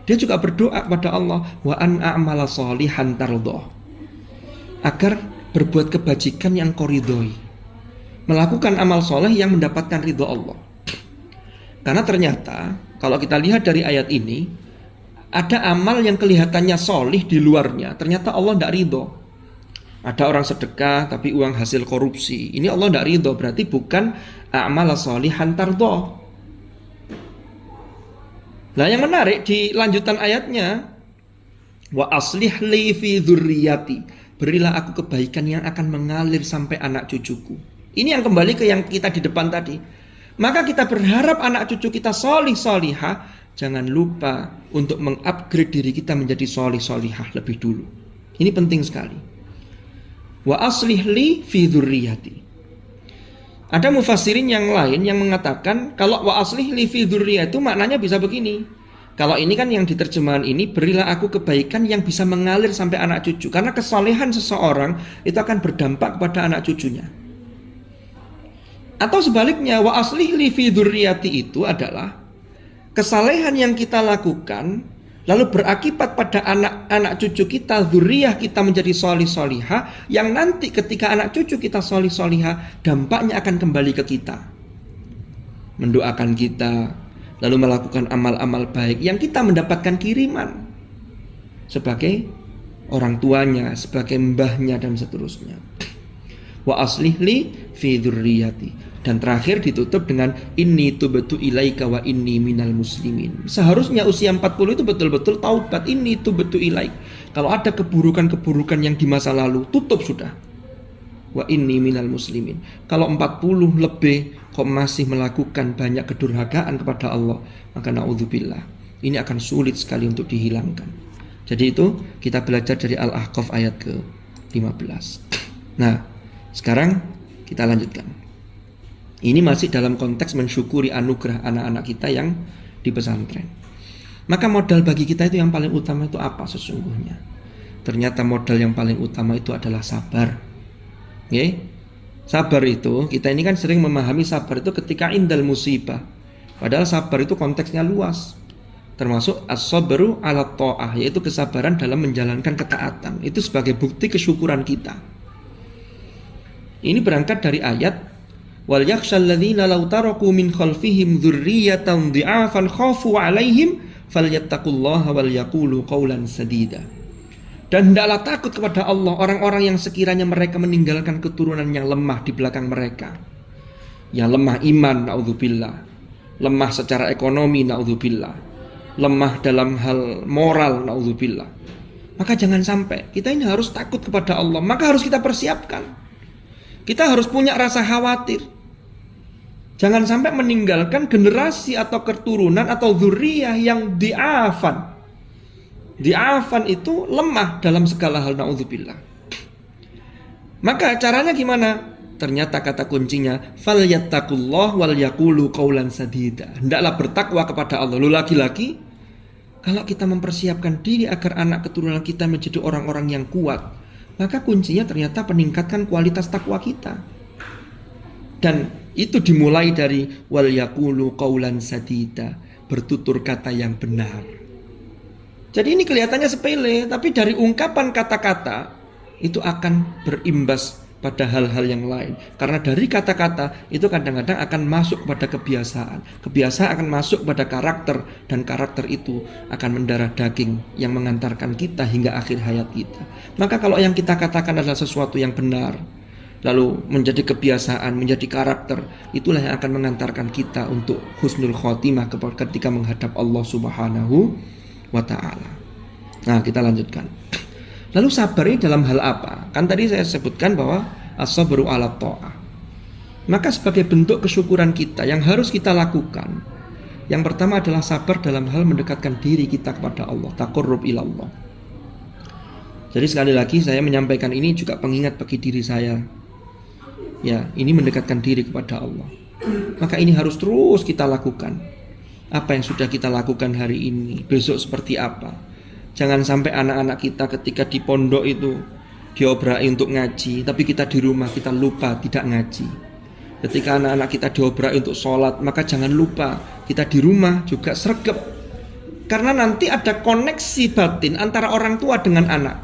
dia juga berdoa kepada Allah, wa an a'mala sholihan tardhah. agar berbuat kebajikan yang kau ridhoi, melakukan amal soleh yang mendapatkan ridho Allah. Karena ternyata kalau kita lihat dari ayat ini, ada amal yang kelihatannya solih di luarnya, ternyata Allah tidak ridho. Ada orang sedekah tapi uang hasil korupsi, ini Allah tidak ridho, berarti bukan amal solihan tardho. Nah, yang menarik di lanjutan ayatnya, wa aslih li fi dzurriyyati, berilah aku kebaikan yang akan mengalir sampai anak cucuku. Ini yang kembali ke yang kita di depan tadi. Maka kita berharap anak cucu kita solih solihah, jangan lupa untuk mengupgrade diri kita menjadi solih solihah lebih dulu. Ini penting sekali. Wa aslih li fi dzurriyyati. Ada mufassirin yang lain yang mengatakan kalau wa aslih li fi dzurriyyati itu maknanya bisa begini. Kalau ini kan yang diterjemahan ini, berilah aku kebaikan yang bisa mengalir sampai anak cucu. Karena kesolehan seseorang itu akan berdampak kepada anak cucunya. Atau sebaliknya, wa aslih li fi dzurriyyati itu adalah kesalehan yang kita lakukan lalu berakibat pada anak cucu kita, dzurriyah kita menjadi solih solihah, yang nanti ketika anak cucu kita solih solihah, dampaknya akan kembali ke kita, mendoakan kita, lalu melakukan amal-amal baik yang kita mendapatkan kiriman sebagai orang tuanya, sebagai mbahnya, dan seterusnya. Wa aslih li fi dzurriyyati. Dan terakhir ditutup dengan inni tubtu ilaika wa inni minal muslimin. Seharusnya usia 40 itu betul-betul taubat, inni tubtu ilaik. Kalau ada keburukan-keburukan yang di masa lalu, tutup sudah. Wa inni minal muslimin. Kalau 40 lebih kok masih melakukan banyak kedurhakaan kepada Allah, maka naudzubillah, ini akan sulit sekali untuk dihilangkan. Jadi itu kita belajar dari Al-Ahqaf ayat ke-15. Nah, sekarang kita lanjutkan. Ini masih dalam konteks mensyukuri anugerah anak-anak kita yang di pesantren. Maka modal bagi kita itu yang paling utama itu apa sesungguhnya? Ternyata modal yang paling utama itu adalah sabar. Okay? Sabar itu, kita ini kan sering memahami sabar itu ketika indal musibah. Padahal sabar itu konteksnya luas. Termasuk as-sabru ala ta'ah, yaitu kesabaran dalam menjalankan ketaatan. Itu sebagai bukti kesyukuran kita. Ini berangkat dari ayat wal yakhshal ladzina law taraku min khalfihim dzurriyyatan dhi'afan khafu 'alaihim falyattaqullaha wal yaqulu qawlan sadida. Dan hendaklah takut kepada Allah orang-orang yang sekiranya mereka meninggalkan keturunan yang lemah di belakang mereka. Yang lemah iman, naudzubillah. Lemah secara ekonomi, naudzubillah. Lemah dalam hal moral, naudzubillah. Maka jangan sampai, kita ini harus takut kepada Allah. Maka harus kita persiapkan. Kita harus punya rasa khawatir. Jangan sampai meninggalkan generasi atau keturunan atau dzurriyah yang di'afan. Di'afan itu lemah dalam segala hal, naudzubillah. Maka caranya gimana? Ternyata kata kuncinya falyattaqullah wal yaqulu qawlan sadida. Hendaklah bertakwa kepada Allah. Lu laki-laki, kalau kita mempersiapkan diri agar anak keturunan kita menjadi orang-orang yang kuat, maka kuncinya ternyata peningkatkan kualitas takwa kita. Dan itu dimulai dari wal yaqulu qawlan sadida, bertutur kata yang benar. Jadi ini kelihatannya sepele, tapi dari ungkapan kata-kata itu akan berimbas pada hal-hal yang lain. Karena dari kata-kata itu kadang-kadang akan masuk pada kebiasaan. Kebiasaan akan masuk pada karakter, dan karakter itu akan mendarah daging yang mengantarkan kita hingga akhir hayat kita. Maka kalau yang kita katakan adalah sesuatu yang benar, lalu menjadi kebiasaan, menjadi karakter, itulah yang akan mengantarkan kita untuk husnul khotimah ketika menghadap Allah Subhanahu wa ta'ala. Nah, kita lanjutkan. Lalu sabar ini dalam hal apa? Kan tadi saya sebutkan bahwa as-sabru ala ta'ah. Maka sebagai bentuk kesyukuran kita yang harus kita lakukan, yang pertama adalah sabar dalam hal mendekatkan diri kita kepada Allah, taqarrub ilallah. Jadi sekali lagi saya menyampaikan ini juga pengingat bagi diri saya. Ya, ini mendekatkan diri kepada Allah. Maka ini harus terus kita lakukan. Apa yang sudah kita lakukan hari ini, besok seperti apa. Jangan sampai anak-anak kita ketika di pondok itu diobrai untuk ngaji, tapi kita di rumah kita lupa tidak ngaji. Ketika anak-anak kita diobrai untuk sholat, maka jangan lupa kita di rumah juga sregep. Karena nanti ada koneksi batin antara orang tua dengan anak.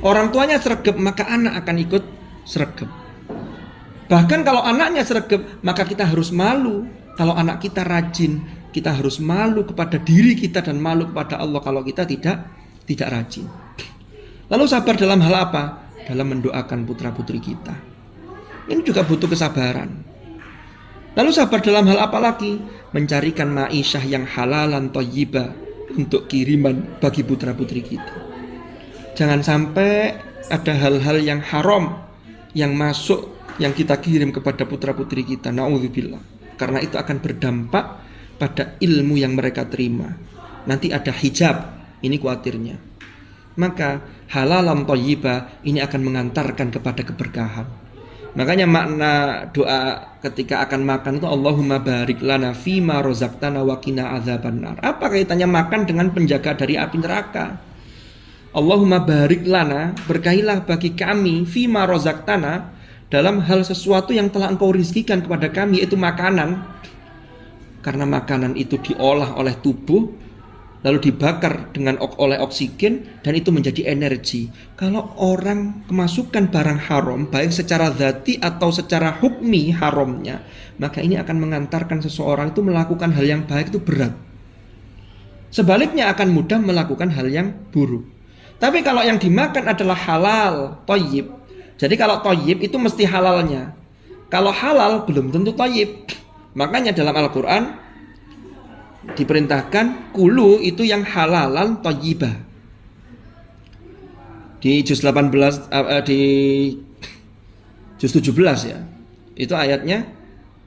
Orang tuanya sregep, maka anak akan ikut sregep. Bahkan kalau anaknya sregep, maka kita harus malu. Kalau anak kita rajin, kita harus malu kepada diri kita dan malu kepada Allah kalau kita tidak rajin. Lalu sabar dalam hal apa? Dalam mendoakan putra-putri kita. Ini juga butuh kesabaran. Lalu sabar dalam hal apa lagi? Mencarikan ma'isyah yang halalan thayyibah untuk kiriman bagi putra-putri kita. Jangan sampai ada hal-hal yang haram yang masuk, yang kita kirim kepada putra-putri kita. Na'udzubillah. Karena itu akan berdampak pada ilmu yang mereka terima. Nanti ada hijab. Ini khawatirnya. Maka halalan thayyibah ini akan mengantarkan kepada keberkahan. Makanya makna doa ketika akan makan itu Allahumma barik lana fima rozaqtana wa qina adzabannar. Apa kaitannya makan dengan penjaga dari api neraka? Allahumma barik lana, berkahilah bagi kami fima rozaqtana, dalam hal sesuatu yang telah engkau rizkikan kepada kami, yaitu makanan. Karena makanan itu diolah oleh tubuh, lalu dibakar oleh oksigen, dan itu menjadi energi. Kalau orang kemasukan barang haram, baik secara dzati atau secara hukmi haramnya, maka ini akan mengantarkan seseorang itu melakukan hal yang baik itu berat. Sebaliknya akan mudah melakukan hal yang buruk. Tapi kalau yang dimakan adalah halal, thayyib. Jadi kalau thayyib itu mesti halalnya. Kalau halal belum tentu thayyib. Makanya dalam Al-Quran diperintahkan kulu itu yang halalan thayyibah. Di juz 18 di juz 17 ya. Itu ayatnya,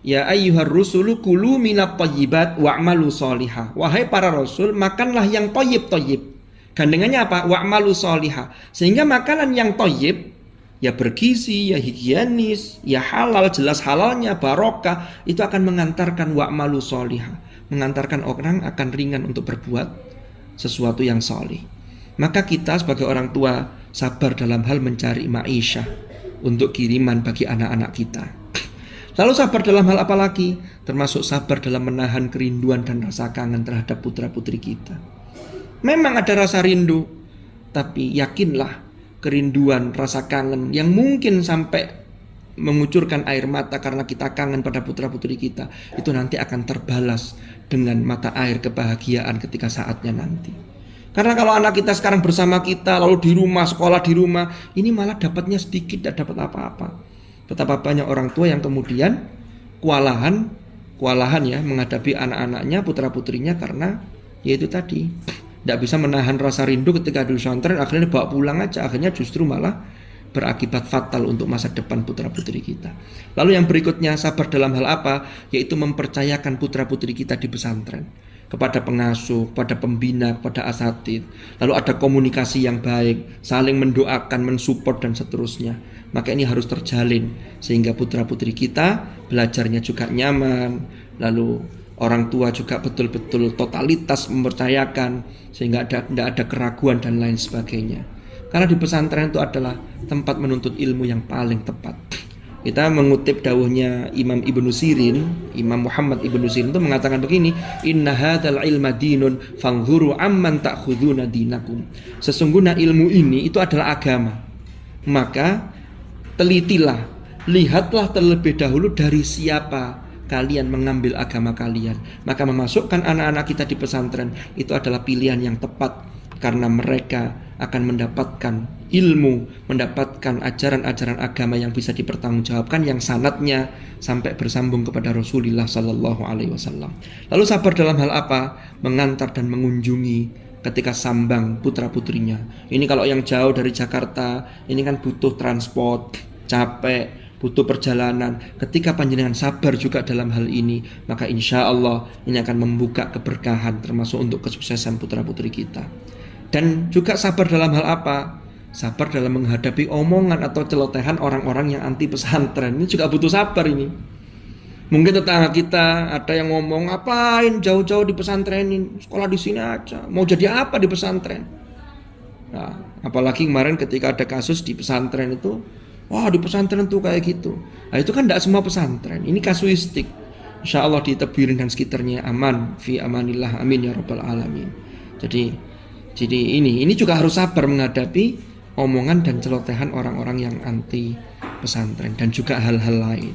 ya ayyuhar rusulu kulu minat thayyibat wa'malu sholihah. Wahai para rasul, makanlah yang thayyib. Gandengannya apa? Wa'malu sholihah. Sehingga makanan yang thayyib, ya bergizi, ya higienis, ya halal, jelas halalnya, barokah, itu akan mengantarkan wa'malu sholihah, mengantarkan orang akan ringan untuk berbuat sesuatu yang sholih. Maka kita sebagai orang tua sabar dalam hal mencari ma'isyah untuk kiriman bagi anak-anak kita. Lalu sabar dalam hal apa lagi? Termasuk sabar dalam menahan kerinduan dan rasa kangen terhadap putra-putri kita. Memang ada rasa rindu, tapi yakinlah kerinduan, rasa kangen yang mungkin sampai mengucurkan air mata karena kita kangen pada putra-putri kita, itu nanti akan terbalas dengan mata air kebahagiaan ketika saatnya nanti. Karena kalau anak kita sekarang bersama kita, lalu di rumah, sekolah di rumah, ini malah dapatnya sedikit, tidak dapat apa-apa. Betapa banyak orang tua yang kemudian kewalahan ya menghadapi anak-anaknya, putra-putrinya, karena yaitu tadi tidak bisa menahan rasa rindu ketika di pesantren, akhirnya bawa pulang aja, akhirnya justru malah berakibat fatal untuk masa depan putra-putri kita. Lalu yang berikutnya, sabar dalam hal apa? Yaitu mempercayakan putra-putri kita di pesantren kepada pengasuh, kepada pembina, kepada asatidz. Lalu ada komunikasi yang baik, saling mendoakan, mensupport dan seterusnya. Maka ini harus terjalin sehingga putra-putri kita belajarnya juga nyaman. Lalu orang tua juga betul-betul totalitas mempercayakan sehingga tidak ada keraguan dan lain sebagainya. Karena di pesantren itu adalah tempat menuntut ilmu yang paling tepat. Kita mengutip dawuhnya Imam Ibnu Sirin, Imam Muhammad Ibnu Sirin itu mengatakan begini, inna hadzal ilma dinun fanzuru amman ta'khuduna dinakum. Sesungguhnya ilmu ini itu adalah agama. Maka telitilah, lihatlah terlebih dahulu dari siapa kalian mengambil agama kalian. Maka memasukkan anak-anak kita di pesantren itu adalah pilihan yang tepat, karena mereka akan mendapatkan ilmu, mendapatkan ajaran-ajaran agama yang bisa dipertanggungjawabkan, yang sanadnya sampai bersambung kepada Rasulullah Sallallahu Alaihi Wasallam. Lalu sabar dalam hal apa? Mengantar dan mengunjungi ketika sambang putra-putrinya. Ini kalau yang jauh dari Jakarta, ini kan butuh transport, capek, butuh perjalanan. Ketika panjenengan sabar juga dalam hal ini, maka insya Allah ini akan membuka keberkahan termasuk untuk kesuksesan putra-putri kita. Dan juga sabar dalam hal apa? Sabar dalam menghadapi omongan atau celotehan orang-orang yang anti pesantren. Ini juga butuh sabar ini. Mungkin tetangga kita ada yang ngomong, ngapain jauh-jauh di pesantren ini, sekolah di sini aja, mau jadi apa di pesantren? Nah, apalagi kemarin ketika ada kasus di pesantren itu, wah di pesantren tuh kayak gitu. Nah itu kan tidak semua pesantren, ini kasuistik. Insya Allah di Tebirin dan sekitarnya aman, fi amanillah, amin ya rabbal alamin. Jadi ini juga harus sabar menghadapi omongan dan celotehan orang-orang yang anti pesantren dan juga hal-hal lain.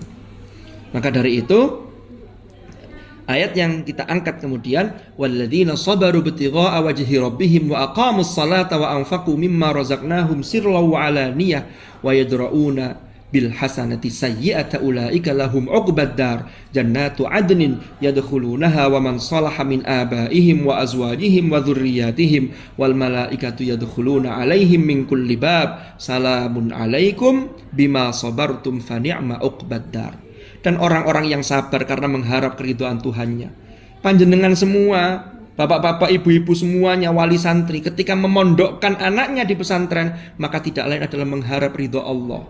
Maka dari itu ayat yang kita angkat kemudian, walladzina sabaru ibtigha'a wajhi rabbihim wa aqamus salata wa anfaqu mimma razaqnahum sirran wa alaniyah wa yadra'una bil hasanati sayyi'ata ulaika lahum 'uqbad dar jannatu 'adnin yadkhulunaha wa man salaha min abaihim wa azwajihim wa dhurriyyatihim wal malaikatu yadkhuluna 'alaihim min kulli bab salamun 'alaikum bima sabartum fa ni'ma 'uqbad dar. Dan orang-orang yang sabar karena mengharap keridhaan Tuhannya. Panjenengan semua, bapak-bapak, ibu-ibu semuanya, wali santri, ketika memondokkan anaknya di pesantren, maka tidak lain adalah mengharap ridho Allah.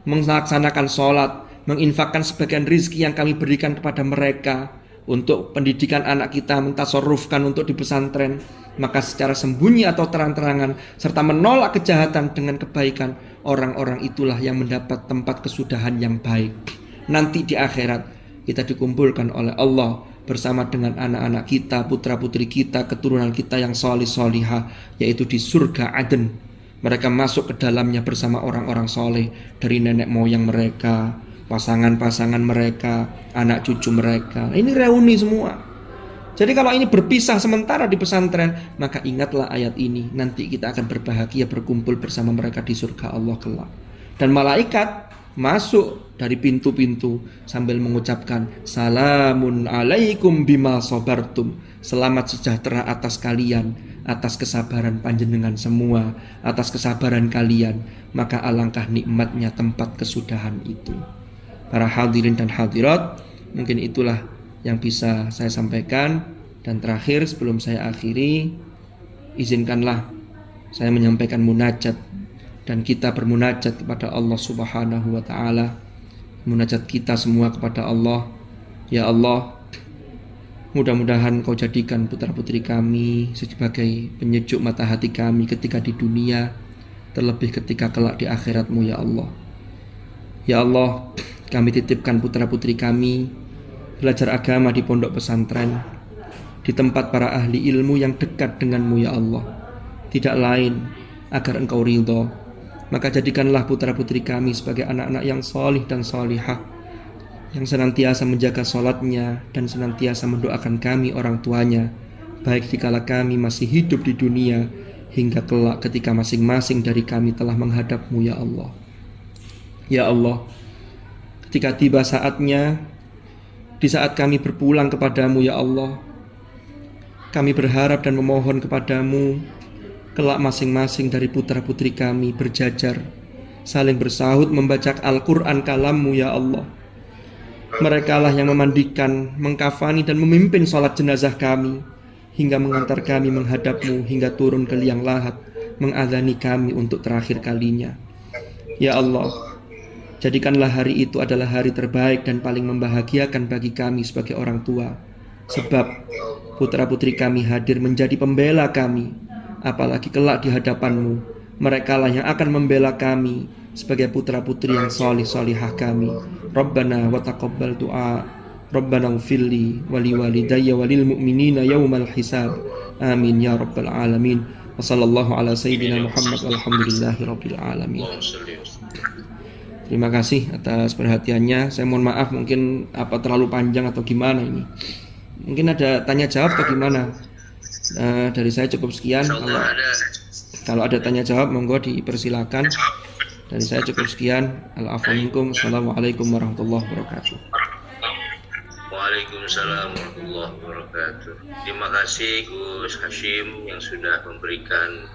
Melaksanakan sholat, menginfakkan sebagian rizki yang kami berikan kepada mereka untuk pendidikan anak kita, mentasarrufkan untuk di pesantren. Maka secara sembunyi atau terang-terangan, serta menolak kejahatan dengan kebaikan, orang-orang itulah yang mendapat tempat kesudahan yang baik. Nanti di akhirat kita dikumpulkan oleh Allah bersama dengan anak-anak kita, putra-putri kita, keturunan kita yang solih-solihah, yaitu di surga Aden. Mereka masuk ke dalamnya bersama orang-orang soleh dari nenek moyang mereka, pasangan-pasangan mereka, anak cucu mereka. Ini reuni semua. Jadi kalau ini berpisah sementara di pesantren, maka ingatlah ayat ini. Nanti kita akan berbahagia berkumpul bersama mereka di surga Allah kelak. Dan malaikat masuk dari pintu-pintu sambil mengucapkan salamun alaikum bima sabartum, selamat sejahtera atas kalian, atas kesabaran panjenengan semua, atas kesabaran kalian, maka alangkah nikmatnya tempat kesudahan itu. Para hadirin dan hadirat, mungkin itulah yang bisa saya sampaikan. Dan terakhir sebelum saya akhiri, izinkanlah saya menyampaikan munajat dan kita bermunajat kepada Allah Subhanahu wa taala. Munajat kita semua kepada Allah. Ya Allah, mudah-mudahan Kau jadikan putra-putri kami sebagai penyejuk mata hati kami ketika di dunia, terlebih ketika kelak di akhirat-Mu ya Allah. Ya Allah, kami titipkan putra-putri kami belajar agama di pondok pesantren, di tempat para ahli ilmu yang dekat denganmu ya Allah. Tidak lain agar Engkau ridho. Maka jadikanlah putra-putri kami sebagai anak-anak yang solih dan solihah, yang senantiasa menjaga sholatnya dan senantiasa mendoakan kami orang tuanya, baik dikala kami masih hidup di dunia hingga kelak ketika masing-masing dari kami telah menghadap-Mu ya Allah. Ya Allah, ketika tiba saatnya, di saat kami berpulang kepadamu ya Allah, kami berharap dan memohon kepadamu, kelak masing-masing dari putra-putri kami berjajar, saling bersahut membaca Al-Quran kalam-Mu ya Allah. Mereka lah yang memandikan, mengkafani dan memimpin sholat jenazah kami, hingga mengantar kami menghadap-Mu hingga turun ke liang lahat, mengadzani kami untuk terakhir kalinya. Ya Allah, jadikanlah hari itu adalah hari terbaik dan paling membahagiakan bagi kami sebagai orang tua. Sebab putra-putri kami hadir menjadi pembela kami, apalagi kelak di hadapan-Mu. Mereka lah yang akan membela kami sebagai putra-putri yang solih-solihah kami. Rabbana wa taqabbal du'a, Rabbana ufilli wali walidayya walil mu'minina yawmal hisab. Amin ya rabbal alamin. Wa sallallahu ala sayyidina Muhammad walhamdulillahi rabbil alamin. Terima kasih atas perhatiannya. Saya mohon maaf mungkin terlalu panjang atau gimana ini. Mungkin ada tanya jawab atau gimana? Dari saya cukup sekian. Kalau ada tanya jawab monggo dipersilakan. Dari saya cukup sekian. Assalamualaikum warahmatullahi wabarakatuh. Waalaikumsalam warahmatullahi wabarakatuh. Terima kasih Gus Hashim yang sudah memberikan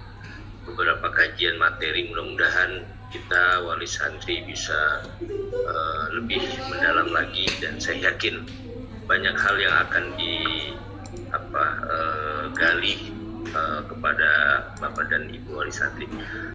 beberapa kajian materi. Mudah-mudahan kita wali santri bisa lebih mendalam lagi, dan saya yakin banyak hal yang akan gali kepada Bapak dan Ibu wali santri.